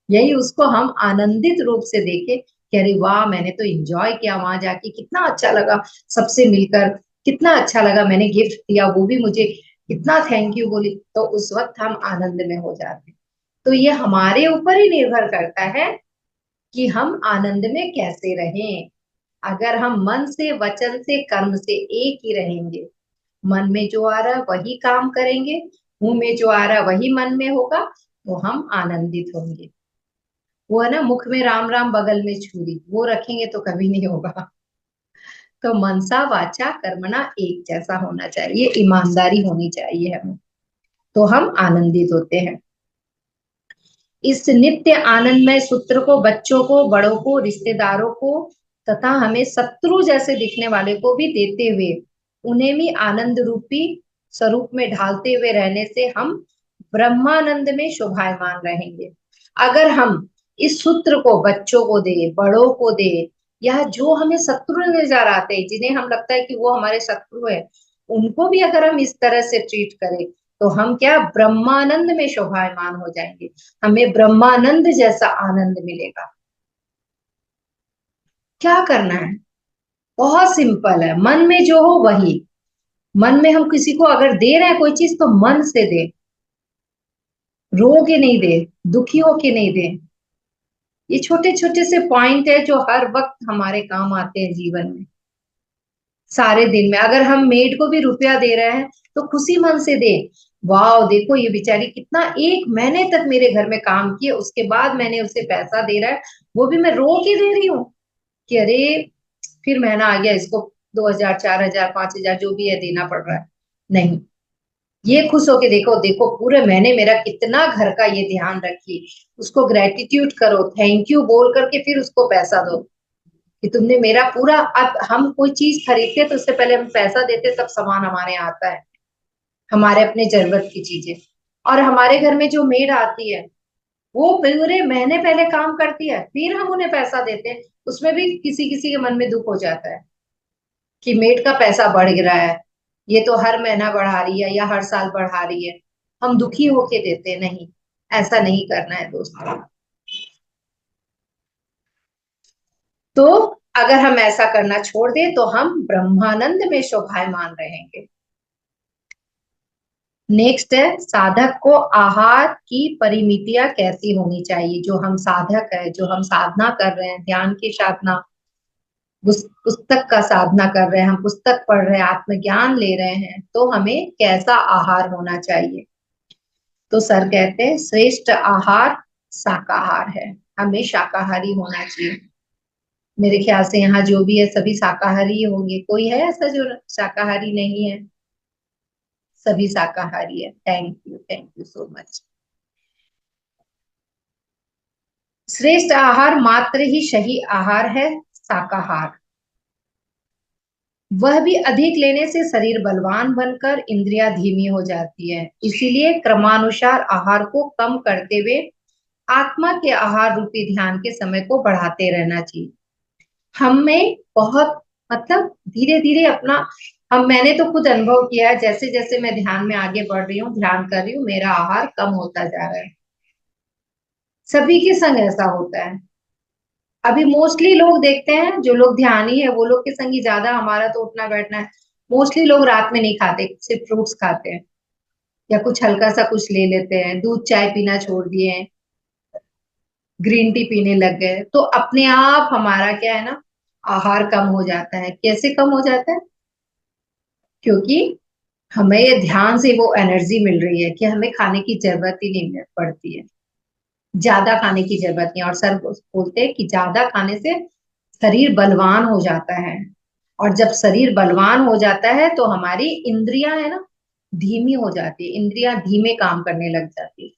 यही उसको हम आनंदित रूप से देखे कि अरे वाह मैंने तो एंजॉय किया, वहां जाके कितना अच्छा लगा, सबसे मिलकर कितना अच्छा लगा, मैंने गिफ्ट दिया, वो भी मुझे कितना थैंक यू बोली, तो उस वक्त हम आनंद में हो जाते हैं। तो ये हमारे ऊपर ही निर्भर करता है कि हम आनंद में कैसे रहें। अगर हम मन से, वचन से, कर्म से एक ही रहेंगे, मन में जो आ रहा है वही काम करेंगे, मुंह में जो आ रहा है वही मन में होगा, तो हम आनंदित होंगे। वो है ना, मुख में राम राम बगल में छुरी, वो रखेंगे तो कभी नहीं होगा। तो मनसा वाचा कर्मणा एक जैसा होना चाहिए, ईमानदारी होनी चाहिए हमें, तो हम आनंदित होते हैं। इस नित्य आनंदमय सूत्र को बच्चों को, बड़ों को, रिश्तेदारों को तथा हमें शत्रु जैसे दिखने वाले को भी देते हुए उन्हें भी आनंद रूपी स्वरूप में ढालते हुए रहने से हम ब्रह्मानंद में शोभायमान रहेंगे। अगर हम इस सूत्र को बच्चों को दे, बड़ों को दे, या जो हमें शत्रु नजर आते हैं, जिन्हें हम लगता है कि वो हमारे शत्रु है, उनको भी अगर हम इस तरह से ट्रीट करें तो हम क्या ब्रह्मानंद में शोभायमान हो जाएंगे, हमें ब्रह्मानंद जैसा आनंद मिलेगा। क्या करना है? बहुत सिंपल है, मन में जो हो वही। मन में हम किसी को अगर दे रहे हैं कोई चीज तो मन से दे, रो के नहीं दे, दुखी होके नहीं दे। ये छोटे छोटे से पॉइंट है जो हर वक्त हमारे काम आते हैं जीवन में, सारे दिन में। अगर हम मेड को भी रुपया दे रहे हैं तो खुशी मन से दे, वाह देखो ये बेचारी कितना 1 महीने तक मेरे घर में काम किए, उसके बाद मैंने उसे पैसा दे रहा है, वो भी मैं रो के दे रही हूँ कि अरे फिर महीना आ गया, इसको 2,000 4,000 5,000 जो भी है देना पड़ रहा है। नहीं, ये खुश होके देखो, देखो पूरे महीने मेरा कितना घर का ये ध्यान रखी, उसको ग्रेटिट्यूड करो, थैंक यू बोल करके फिर उसको पैसा दो कि तुमने मेरा पूरा। अब हम कोई चीज खरीदते तो उससे पहले हम पैसा देते तब सामान हमारे यहाँ आता है, हमारे अपने जरूरत की चीजें। और हमारे घर में जो मेड आती है वो पूरे महीने पहले काम करती है, फिर हम उन्हें पैसा देते हैं। उसमें भी किसी किसी के मन में दुख हो जाता है कि मेड का पैसा बढ़ रहा है, ये तो हर महीना बढ़ा रही है या हर साल बढ़ा रही है, हम दुखी होके देते। नहीं, ऐसा नहीं करना है दोस्तों। तो अगर हम ऐसा करना छोड़ दें तो हम ब्रह्मानंद में शोभायमान रहेंगे। नेक्स्ट है, साधक को आहार की परिमितियां कैसी होनी चाहिए। जो हम साधक है, जो हम साधना कर रहे हैं, ध्यान की साधना, पुस्तक का साधना कर रहे हैं, हम पुस्तक पढ़ रहे हैं, आत्मज्ञान ले रहे हैं, तो हमें कैसा आहार होना चाहिए। तो सर कहते हैं श्रेष्ठ आहार शाकाहार है, हमें शाकाहारी होना चाहिए। मेरे ख्याल से यहाँ जो भी है सभी शाकाहारी होंगे, कोई है ऐसा जो शाकाहारी नहीं है? सभी शाकाहारी है। Thank you so much. श्रेष्ठ आहार मात्र ही सही आहार है शाकाहार। वह भी अधिक लेने से शरीर बलवान बनकर इंद्रियां धीमी हो जाती है। इसीलिए क्रमानुसार आहार को कम करते हुए आत्मा के आहार रूपी ध्यान के समय को बढ़ाते रहना चाहिए। हमें बहुत मतलब धीरे धीरे अपना, मैंने तो खुद अनुभव किया है, जैसे जैसे मैं ध्यान में आगे बढ़ रही हूँ, ध्यान कर रही हूँ, मेरा आहार कम होता जा रहा है। सभी के संग ऐसा होता है। अभी मोस्टली लोग देखते हैं, जो लोग ध्यानी है वो लोग के संग ही ज्यादा, हमारा तो उठना बैठना है। मोस्टली लोग रात में नहीं खाते, सिर्फ फ्रूट्स खाते हैं या कुछ हल्का सा कुछ ले लेते हैं, दूध चाय पीना छोड़ दिए हैं, ग्रीन टी पीने लग गए, तो अपने आप हमारा क्या है ना, आहार कम हो जाता है। कैसे कम हो जाता है? क्योंकि हमें ये ध्यान से वो एनर्जी मिल रही है कि हमें खाने की जरूरत ही नहीं पड़ती है, ज्यादा खाने की जरूरत नहीं। और सर बोलते हैं कि ज्यादा खाने से शरीर बलवान हो जाता है, और जब शरीर बलवान हो जाता है तो हमारी इंद्रियां है ना धीमी हो जाती है, इंद्रियां धीमे काम करने लग जाती है,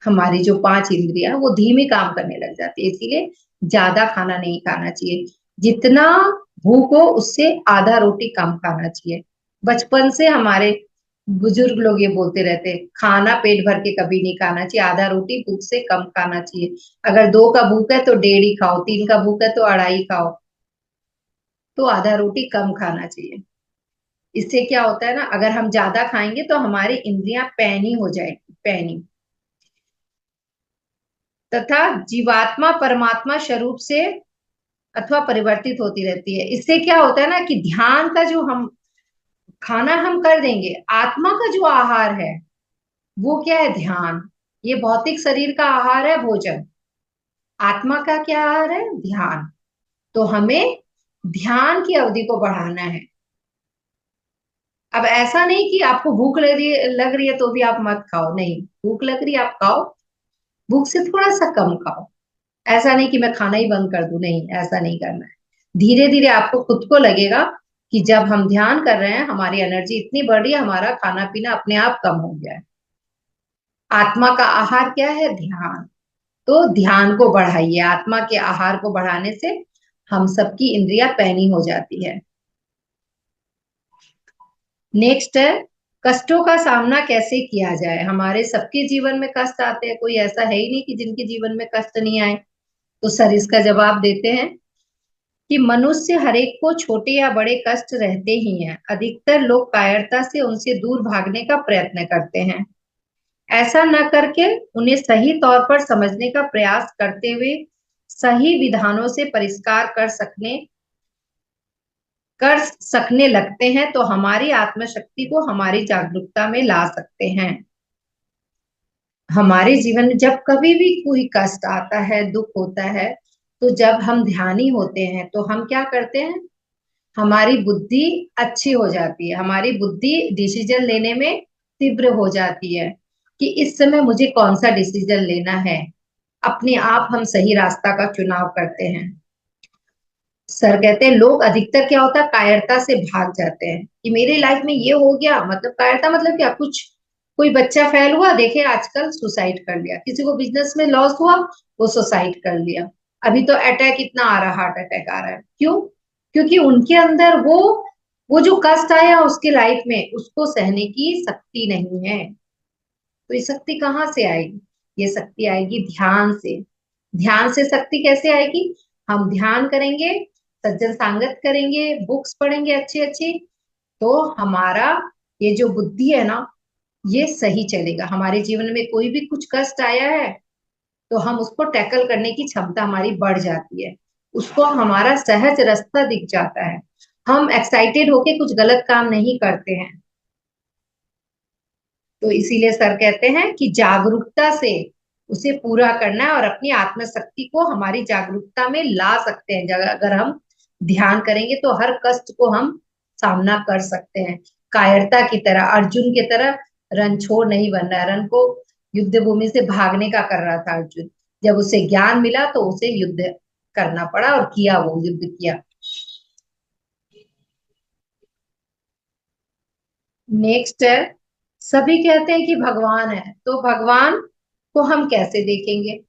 हमारी जो 5 इंद्रियां वो धीमे काम करने लग जाती है। इसीलिए ज्यादा खाना नहीं खाना चाहिए, जितना भूख हो उससे आधा रोटी कम खाना चाहिए। बचपन से हमारे बुजुर्ग लोग ये बोलते रहते हैं, खाना पेट भर के कभी नहीं खाना चाहिए, आधा रोटी भूख से कम खाना चाहिए। अगर 2 का भूख है तो 1.5 ही खाओ, 3 का भूख है तो 2.5 खाओ, तो आधा रोटी कम खाना चाहिए। इससे क्या होता है ना, अगर हम ज्यादा खाएंगे तो हमारी इंद्रियां पैनी हो जाएगी, पैनी, तथा जीवात्मा परमात्मा स्वरूप से अथवा परिवर्तित होती रहती है। इससे क्या होता है ना कि ध्यान का जो हम खाना हम कर देंगे, आत्मा का जो आहार है वो क्या है? ध्यान। ये भौतिक शरीर का आहार है भोजन, आत्मा का क्या आहार है? ध्यान। तो हमें ध्यान की अवधि को बढ़ाना है। अब ऐसा नहीं कि आपको भूख लग रही है तो भी आप मत खाओ, नहीं, भूख लग रही है आप खाओ, भूख से थोड़ा सा कम खाओ। ऐसा नहीं कि मैं खाना ही बंद कर दूं, नहीं, ऐसा नहीं करना है। धीरे धीरे आपको खुद को लगेगा कि जब हम ध्यान कर रहे हैं हमारी एनर्जी इतनी बढ़ रही है, हमारा खाना पीना अपने आप कम हो गया है। आत्मा का आहार क्या है? ध्यान। तो ध्यान को बढ़ाइए। आत्मा के आहार को बढ़ाने से हम सबकी इंद्रियां पैनी हो जाती है। नेक्स्ट है, कष्टों का सामना कैसे किया जाए। हमारे सबके जीवन में कष्ट आते हैं, कोई ऐसा है ही नहीं कि जिनके जीवन में कष्ट नहीं आए। तो सर इसका जवाब देते हैं कि मनुष्य हरेक को छोटे या बड़े कष्ट रहते ही हैं। अधिकतर लोग कायरता से उनसे दूर भागने का प्रयत्न करते हैं। ऐसा न करके उन्हें सही तौर पर समझने का प्रयास करते हुए सही विधानों से परिष्कार कर सकने लगते हैं तो हमारी आत्मशक्ति को हमारी जागरूकता में ला सकते हैं। हमारे जीवन में जब कभी भी कोई कष्ट आता है, दुख होता है, तो जब हम ध्यानी होते हैं तो हम क्या करते हैं, हमारी बुद्धि अच्छी हो जाती है। हमारी बुद्धि डिसीजन लेने में तीव्र हो जाती है कि इस समय मुझे कौन सा डिसीजन लेना है। अपने आप हम सही रास्ता का चुनाव करते हैं। सर कहते हैं लोग अधिकतर क्या होता है, कायरता से भाग जाते हैं कि मेरे लाइफ में ये हो गया। मतलब कायरता मतलब क्या, कुछ कोई बच्चा फेल हुआ, देखे आजकल सुसाइड कर लिया। किसी को बिजनेस में लॉस हुआ, वो सुसाइड कर लिया। अभी तो अटैक इतना आ रहा, हार्ट अटैक आ रहा है। क्यों? क्योंकि उनके अंदर वो जो कष्ट आया उसके लाइफ में, उसको सहने की शक्ति नहीं है। तो ये शक्ति कहाँ से आएगी? ये शक्ति आएगी ध्यान से। ध्यान से शक्ति कैसे आएगी? हम ध्यान करेंगे, सज्जन सांगत करेंगे, बुक्स पढ़ेंगे अच्छी अच्छी, तो हमारा ये जो बुद्धि है ना, ये सही चलेगा। हमारे जीवन में कोई भी कुछ कष्ट आया है तो हम उसको टैकल करने की क्षमता हमारी बढ़ जाती है। उसको हमारा सहज रास्ता दिख जाता है। हम एक्साइटेड होके कुछ गलत काम नहीं करते हैं। तो इसीलिए सर कहते हैं कि जागरूकता से उसे पूरा करना है और अपनी आत्मशक्ति को हमारी जागरूकता में ला सकते हैं। अगर हम ध्यान करेंगे तो हर कष्ट को हम सामना कर सकते हैं। कायरता की तरह, अर्जुन की तरह रणछोड़ नहीं बनना है। रण को युद्ध भूमि से भागने का कर रहा था अर्जुन। जब उसे ज्ञान मिला तो उसे युद्ध करना पड़ा और किया, वो युद्ध किया। नेक्स्ट है, सभी कहते हैं कि भगवान है, तो भगवान को हम कैसे देखेंगे?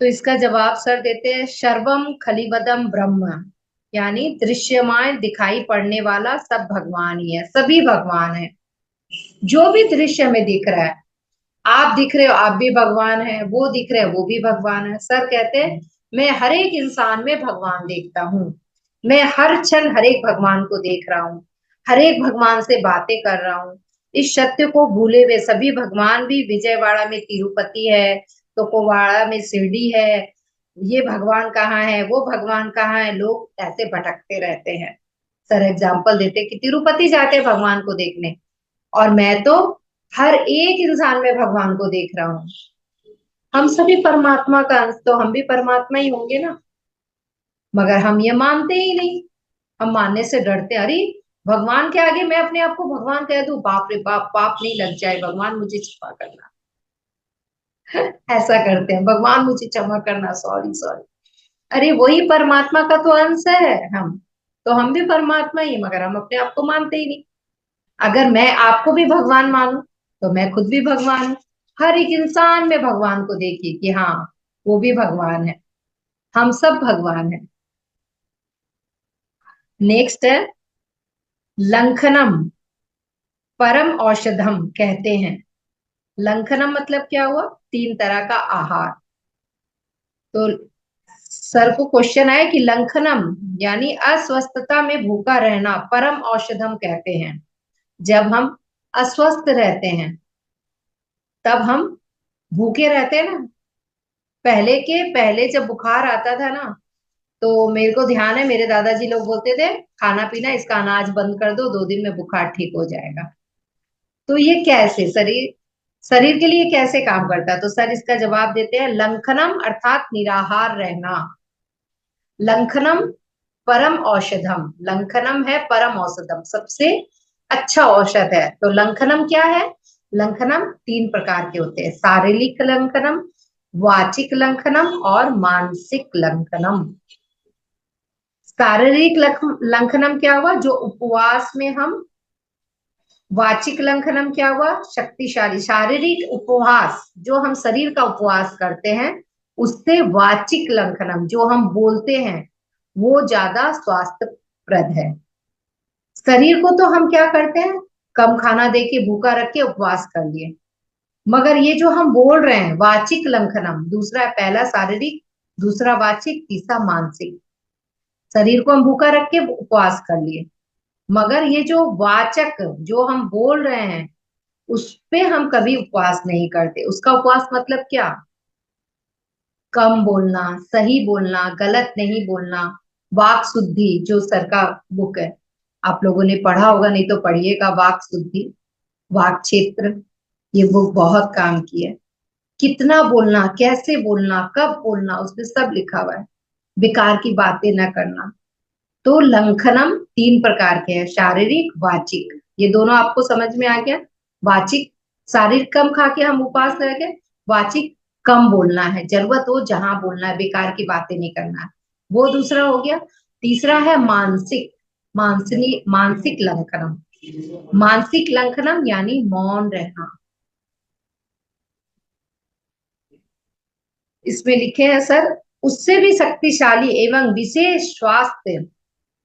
तो इसका जवाब सर देते हैं, सर्वम खलिबदम ब्रह्म, यानी दृश्यमान दिखाई पड़ने वाला सब भगवान ही है। सभी भगवान है। जो भी दृश्य में दिख रहा है, आप दिख रहे हो आप भी भगवान है, वो दिख रहे हैं वो भी भगवान है। सर कहते हैं मैं हर एक इंसान में भगवान देखता हूँ। मैं हर क्षण हर एक भगवान को देख रहा हूँ, हर एक भगवान से बातें कर रहा हूँ। इस सत्य को भूले हुए सभी भगवान भी, विजयवाड़ा में तिरुपति है तो कोवाड़ा में शिरडी है, ये भगवान कहाँ है, वो भगवान कहाँ है, लोग ऐसे भटकते रहते हैं। सर एग्जाम्पल देते कि तिरुपति जाते हैं भगवान को देखने, और मैं तो हर एक इंसान में भगवान को देख रहा हूँ। हम सभी परमात्मा का अंश, तो हम भी परमात्मा ही होंगे ना। मगर हम ये मानते ही नहीं। हम मानने से डरते, अरे भगवान के आगे मैं अपने आप को भगवान कह दूं, बाप रे बाप, पाप नहीं लग जाए, भगवान मुझे क्षमा करना। ऐसा करते हैं, भगवान मुझे क्षमा करना, सॉरी सॉरी। अरे वही परमात्मा का तो अंश है हम, तो हम भी परमात्मा ही, मगर हम अपने आप को मानते ही नहीं। अगर मैं आपको भी भगवान मानूं तो मैं खुद भी भगवान हूं। हर एक इंसान में भगवान को देखिए कि हाँ वो भी भगवान है, हम सब भगवान हैं। नेक्स्ट है, लंघनम परम औषधम कहते हैं। लंघनम मतलब क्या हुआ? 3 तरह का आहार। तो सर को क्वेश्चन आया कि लंघनम यानी अस्वस्थता में भूखा रहना परम औषधम कहते हैं। जब हम अस्वस्थ रहते हैं तब हम भूखे रहते हैं ना। पहले जब बुखार आता था ना, तो मेरे को ध्यान है मेरे दादाजी लोग बोलते थे खाना पीना इसका अनाज बंद कर दो, 2 दिन में बुखार ठीक हो जाएगा। तो ये कैसे शरीर शरीर के लिए कैसे काम करता है? तो सर इसका जवाब देते हैं, लंघनम अर्थात निराहार रहना। लंघनम परम औषधम, लंघनम है परम औषधम, सबसे अच्छा औषध है। तो लंघनम क्या है? लंघनम 3 प्रकार के होते हैं, शारीरिक लंघनम, वाचिक लंघनम और मानसिक लंघनम। शारीरिक लंघनम क्या हुआ? जो उपवास में हम वाचिक लंघनम क्या हुआ? शक्तिशाली शारीरिक उपवास, जो हम शरीर का उपवास करते हैं उससे वाचिक लंघनम, जो हम बोलते हैं वो ज्यादा स्वास्थ्यप्रद है। शरीर को तो हम क्या करते हैं, कम खाना दे के भूखा रख के उपवास कर लिए, मगर ये जो हम बोल रहे हैं वाचिक लंघनम, दूसरा, पहला शारीरिक, दूसरा वाचिक, तीसरा मानसिक। शरीर को हम भूखा रख के उपवास कर लिए, मगर ये जो वाचक जो हम बोल रहे हैं उस पे हम कभी उपवास नहीं करते। उसका उपवास मतलब क्या? कम बोलना, सही बोलना, गलत नहीं बोलना, वाक शुद्धि, जो सर का बुक है, आप लोगों ने पढ़ा होगा, नहीं तो पढ़िएगा, वाक शुद्धि, वाक क्षेत्र, ये बुक बहुत काम की है। कितना बोलना, कैसे बोलना, कब बोलना, उसमें सब लिखा हुआ है। बेकार की बातें न करना। तो लंघनम 3 प्रकार के हैं, शारीरिक, वाचिक। ये दोनों आपको समझ में आ गया? वाचिक, शारीरिक कम खा के हम उपवास रह गए, वाचिक कम बोलना है, जरूरत हो जहां बोलना है, बेकार की बातें नहीं करना है, वो दूसरा हो गया। तीसरा है मानसिक, मानसिक लंघनम। मानसिक लंघनम यानी मौन रहना। इसमें लिखे हैं सर, उससे भी शक्तिशाली एवं विशेष स्वास्थ्य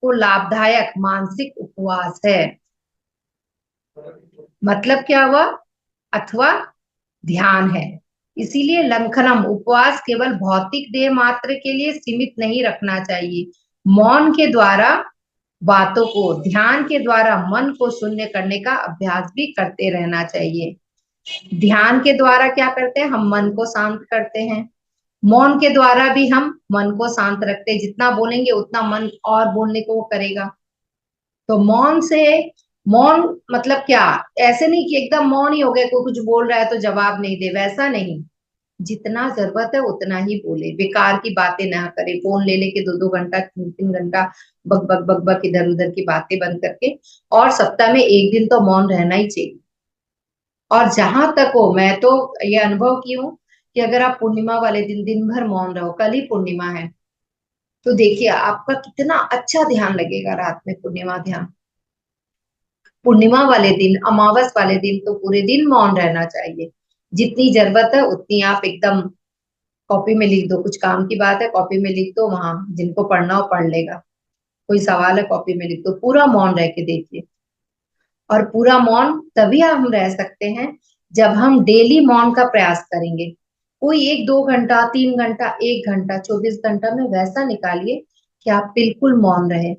को लाभदायक मानसिक उपवास है। मतलब क्या हुआ? अथवा ध्यान है। इसीलिए लंघनम उपवास केवल भौतिक देह मात्र के लिए सीमित नहीं रखना चाहिए। मौन के द्वारा बातों को, ध्यान के द्वारा मन को शून्य करने का अभ्यास भी करते रहना चाहिए। ध्यान के द्वारा क्या करते हैं? हम मन को शांत करते हैं। मौन के द्वारा भी हम मन को शांत रखते हैं, जितना बोलेंगे उतना मन और बोलने को वो करेगा। तो मौन से, मौन मतलब क्या? ऐसे नहीं कि एकदम मौन ही हो गए, कोई कुछ बोल रहा है तो जवाब नहीं दे, वैसा नहीं। जितना जरूरत है उतना ही बोले, बेकार की बातें ना करे, फोन ले लेके 2-2 घंटा, 3-3 घंटा बक बक बक बक इधर उधर की बातें बंद करके। और सप्ताह में एक दिन तो मौन रहना ही चाहिए। और जहां तक हो, मैं तो ये अनुभव की हूँ कि अगर आप पूर्णिमा वाले दिन दिन भर मौन रहो, कल ही पूर्णिमा है, तो देखिए आपका कितना अच्छा ध्यान लगेगा रात में, पूर्णिमा ध्यान। पूर्णिमा वाले दिन, अमावस वाले दिन तो पूरे दिन मौन रहना चाहिए। जितनी जरूरत है उतनी आप एकदम कॉपी में लिख दो, कुछ काम की बात है कॉपी में लिख दो, वहां जिनको पढ़ना हो पढ़ लेगा, कोई सवाल है कॉपी में लिख दो, पूरा मौन रह के देखिए। और पूरा मौन तभी हम रह सकते हैं जब हम डेली मौन का प्रयास करेंगे। कोई 1-2 घंटा, 3 घंटा, 1 घंटा, 24 घंटा में वैसा निकालिए कि आप बिल्कुल मौन रहे।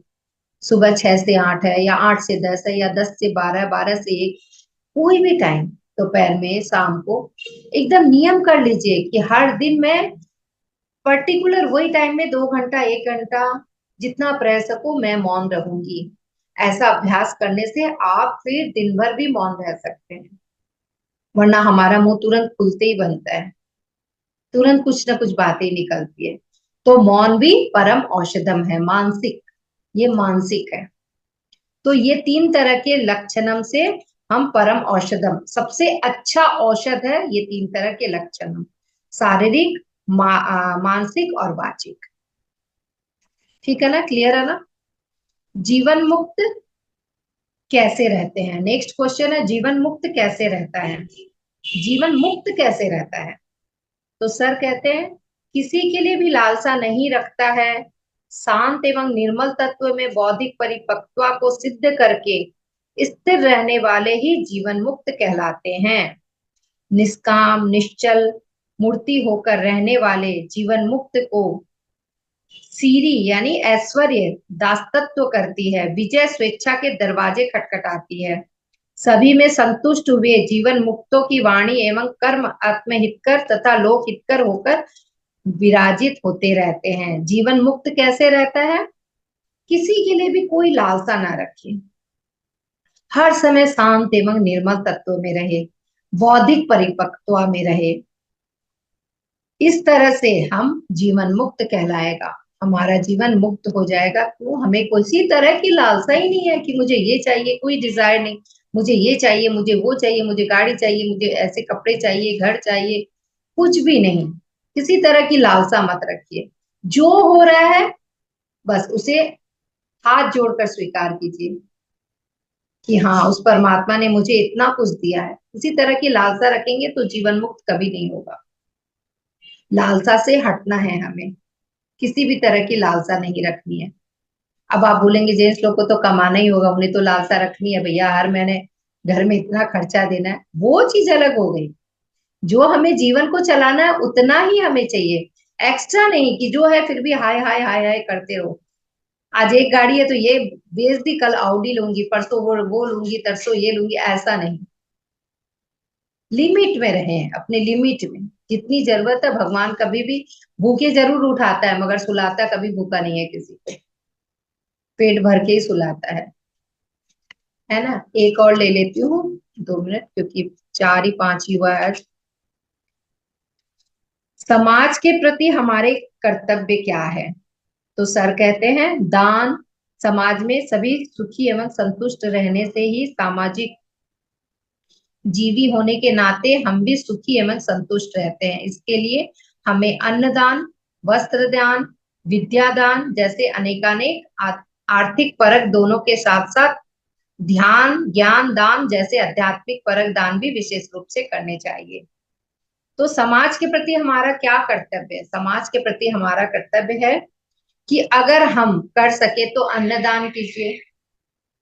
सुबह 6 से 8 है, या 8 से 10 है, या 10 से 12, 12 से 1, कोई भी टाइम, दोपहर में, शाम को, एकदम नियम कर लीजिए कि हर दिन मैं पर्टिकुलर वही टाइम में 2 घंटा, 1 घंटा, जितना आप रह सको मैं मौन रहूंगी। ऐसा अभ्यास करने से आप फिर दिन भर भी मौन रह सकते हैं, वरना हमारा मुंह तुरंत खुलते ही बनता है, तुरंत कुछ ना कुछ बातें निकलती है। तो मौन भी परम औषधम है, मानसिक, ये मानसिक है। तो ये 3 तरह के लक्षणम से हम परम औषधम, सबसे अच्छा औषध है ये 3 तरह के लक्षणम, शारीरिक, मानसिक और वाचिक। ठीक है ना, क्लियर है ना? जीवन मुक्त कैसे रहते हैं? नेक्स्ट क्वेश्चन है, जीवन मुक्त कैसे रहता है? जीवन मुक्त कैसे रहता है? तो सर कहते हैं, किसी के लिए भी लालसा नहीं रखता है, शांत एवं निर्मल तत्व में बौद्धिक परिपक्वता को सिद्ध करके स्थिर रहने वाले ही जीवन मुक्त कहलाते हैं। निष्काम, निश्चल मूर्ति होकर रहने वाले जीवन मुक्त को सीरी यानी ऐश्वर्य दासत्व करती है, विजय स्वेच्छा के दरवाजे खटखटाती है। सभी में संतुष्ट हुए जीवन मुक्तों की वाणी एवं कर्म आत्महितकर तथा लोक हितकर होकर विराजित होते रहते हैं। जीवन मुक्त कैसे रहता है? किसी के लिए भी कोई लालसा ना रखे, हर समय शांत एवं निर्मल तत्व में रहे, बौद्धिक परिपक्वता में रहे। इस तरह से हम जीवन मुक्त कहलाएगा, हमारा जीवन मुक्त हो जाएगा। तो हमें किसी तरह की लालसा ही नहीं है कि मुझे ये चाहिए, कोई डिजायर नहीं, मुझे ये चाहिए, मुझे वो चाहिए, मुझे गाड़ी चाहिए, मुझे ऐसे कपड़े चाहिए, घर चाहिए, कुछ भी नहीं। किसी तरह की लालसा मत रखिए, जो हो रहा है बस उसे हाथ जोड़कर स्वीकार कीजिए। कि हाँ उस परमात्मा ने मुझे इतना कुछ दिया है। इसी तरह की लालसा रखेंगे तो जीवन मुक्त कभी नहीं होगा। लालसा से हटना है हमें, किसी भी तरह की लालसा नहीं रखनी है। अब आप बोलेंगे जेंट्स लोग को तो कमाना ही होगा, उन्हें तो लालसा रखनी है भैया, हर महीने घर में इतना खर्चा देना है, वो चीज अलग हो गई। जो हमें जीवन को चलाना है उतना ही हमें चाहिए, एक्स्ट्रा नहीं कि जो है फिर भी हाय हाय हाय हाय करते रहो। आज एक गाड़ी है तो ये बेच दी, कल ऑडी लूंगी, परसों वो लूंगी, तरसों ये लूंगी, ऐसा नहीं। लिमिट में रहें, अपने लिमिट में जितनी जरूरत है। भगवान कभी भी भूखे जरूर उठाता है मगर सुलाता कभी भूखा नहीं है किसी को, पेट भर के ही सुलाता है ना। एक और ले लेती हूँ 2 मिनट, क्योंकि 4 ही 5 ही हुआ है आज। समाज के प्रति हमारे कर्तव्य क्या है? तो सर कहते हैं दान, समाज में सभी सुखी एवं संतुष्ट रहने से ही सामाजिक जीवी होने के नाते हम भी सुखी एवं संतुष्ट रहते हैं। इसके लिए हमें अन्नदान, वस्त्र दान, विद्या दान जैसे अनेकानेक आर्थिक परक दोनों के साथ साथ ध्यान, ज्ञान दान जैसे आध्यात्मिक परक दान भी विशेष रूप से करने चाहिए। तो समाज के प्रति हमारा क्या कर्तव्य है? समाज के प्रति हमारा कर्तव्य है कि अगर हम कर सके तो अन्नदान कीजिए।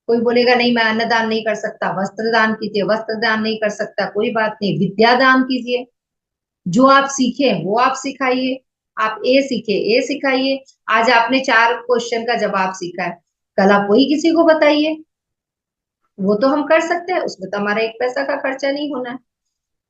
कोई बोलेगा नहीं मैं अन्नदान नहीं कर सकता, वस्त्र दान कीजिए। वस्त्र दान नहीं कर सकता, कोई बात नहीं, विद्या दान कीजिए। जो आप सीखे वो आप सिखाइए। आप ए सीखे ए सिखाइए। आज आपने 4 क्वेश्चन का जवाब सीखा है, कल आप वही किसी को बताइए। वो तो हम कर सकते हैं, उसमें तो हमारा 1 पैसा का खर्चा नहीं होना है।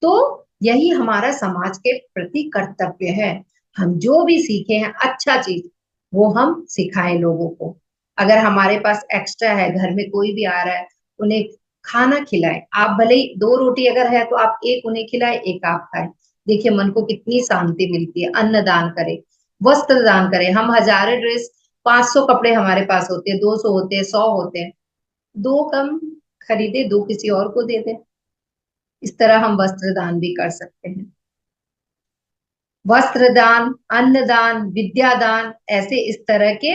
तो यही हमारा समाज के प्रति कर्तव्य है। हम जो भी सीखे हैं अच्छा चीज वो हम सिखाएं लोगों को। अगर हमारे पास एक्स्ट्रा है, घर में कोई भी आ रहा है, उन्हें खाना खिलाएं। आप भले ही 2 रोटी अगर है तो आप एक उन्हें खिलाएं, एक आप खाएं। देखिए मन को कितनी शांति मिलती है। अन्न दान करें, वस्त्र दान करें। हम हजारों ड्रेस, 500 कपड़े हमारे पास होते हैं, 200 होते हैं, 100 होते हैं, 2 कम खरीदे, 2 किसी और को दे दें। इस तरह हम वस्त्र दान भी कर सकते हैं। वस्त्र दान, अन्न दान, विद्या दान, ऐसे इस तरह के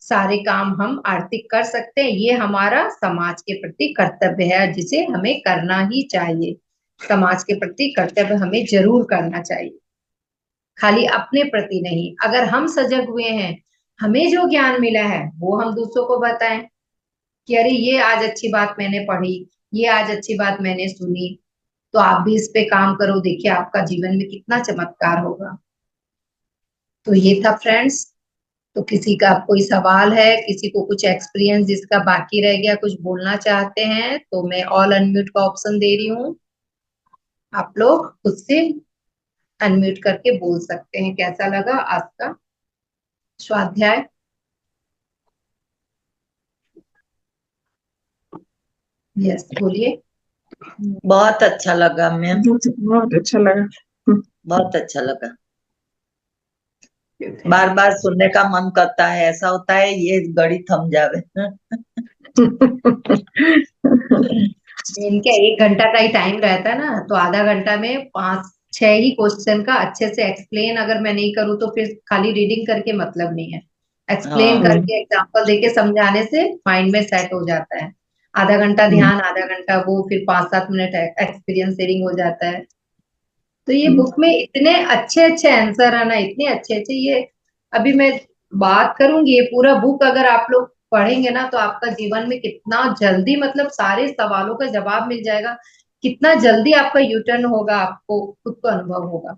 सारे काम हम आर्थिक कर सकते हैं। ये हमारा समाज के प्रति कर्तव्य है जिसे हमें करना ही चाहिए। समाज के प्रति कर्तव्य हमें जरूर करना चाहिए, खाली अपने प्रति नहीं। अगर हम सजग हुए हैं, हमें जो ज्ञान मिला है वो हम दूसरों को बताएं कि अरे ये आज अच्छी बात मैंने पढ़ी, ये आज अच्छी बात मैंने सुनी, तो आप भी इस पे काम करो। देखिए आपका जीवन में कितना चमत्कार होगा। तो ये था फ्रेंड्स। तो किसी का कोई सवाल है, किसी को कुछ एक्सपीरियंस जिसका बाकी रह गया, कुछ बोलना चाहते हैं, तो मैं ऑल अनम्यूट का ऑप्शन दे रही हूँ। आप लोग खुद से अनम्यूट करके बोल सकते हैं। कैसा लगा आज का स्वाध्याय? यस बोलिए। बहुत अच्छा लगा मैम, बहुत अच्छा लगा। बहुत अच्छा लगा। बार बार सुनने का मन करता है, ऐसा होता है ये घड़ी थम जावे। इनका 1 घंटा का ही टाइम रहता है ना, तो आधा घंटा में 5-6 ही क्वेश्चन का अच्छे से एक्सप्लेन अगर मैं नहीं करूँ तो फिर खाली रीडिंग करके मतलब नहीं है। एक्सप्लेन हाँ करके एग्जांपल देके समझाने से माइंड में सेट हो जाता है। आधा घंटा ध्यान, आधा घंटा वो, फिर 5-7 मिनट एक्सपीरियंस शेयरिंग हो जाता है। तो ये बुक में इतने अच्छे अच्छे आंसर है ना, इतने अच्छे अच्छे। ये अभी मैं बात करूंगी, ये पूरा बुक अगर आप लोग पढ़ेंगे ना तो आपका जीवन में कितना जल्दी, मतलब सारे सवालों का जवाब मिल जाएगा। कितना जल्दी आपका यूटर्न होगा, आपको खुद को अनुभव होगा।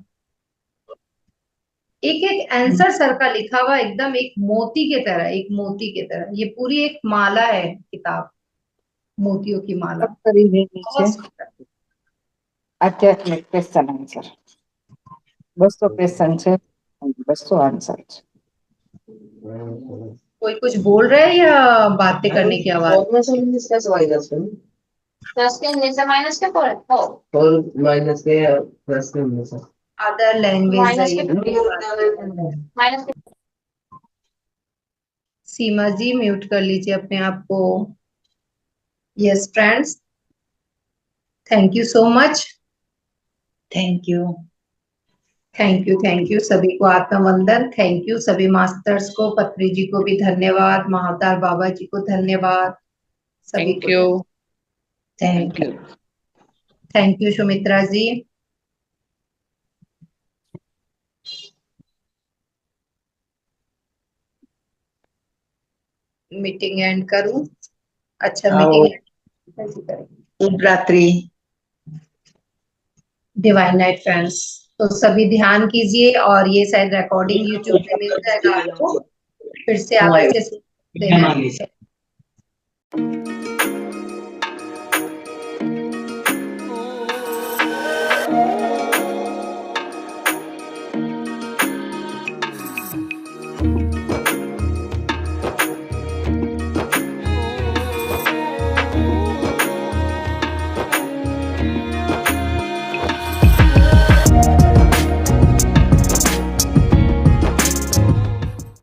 एक एक आंसर सर का लिखा हुआ एकदम एक मोती के तरह, एक मोती के तरह। ये पूरी एक माला है किताब, मोतियों की माला। नीचे बहुत सुंदर। આધ્યાત્મિક ક્વેશ્ચન આન્સર 200 ક્વેશ્ચન છે 200 આન્સર છે कोई कुछ बोल रहा है या बातें करने की आवाज? अदर लैंग्वेज है ये। सीमा जी म्यूट कर लीजिए अपने आप को। Yes friends, thank you so much. Thank you. Thank you सभी को आत्मवंदन। थैंक यू सभी मास्टर्स को, पत्री जी को भी धन्यवाद, महावतार बाबा जी को धन्यवाद, सभी थैंक को you. Thank you. Thank you Sumitra ji. Meeting end करूं? अच्छा, आओ। मीटिंग शुभ रात्रि। Divine night friends. तो सभी ध्यान कीजिए, और ये शायद रिकॉर्डिंग यूट्यूब पे मिल जाएगा आपको, फिर से आप इसे सुन सकते हैं।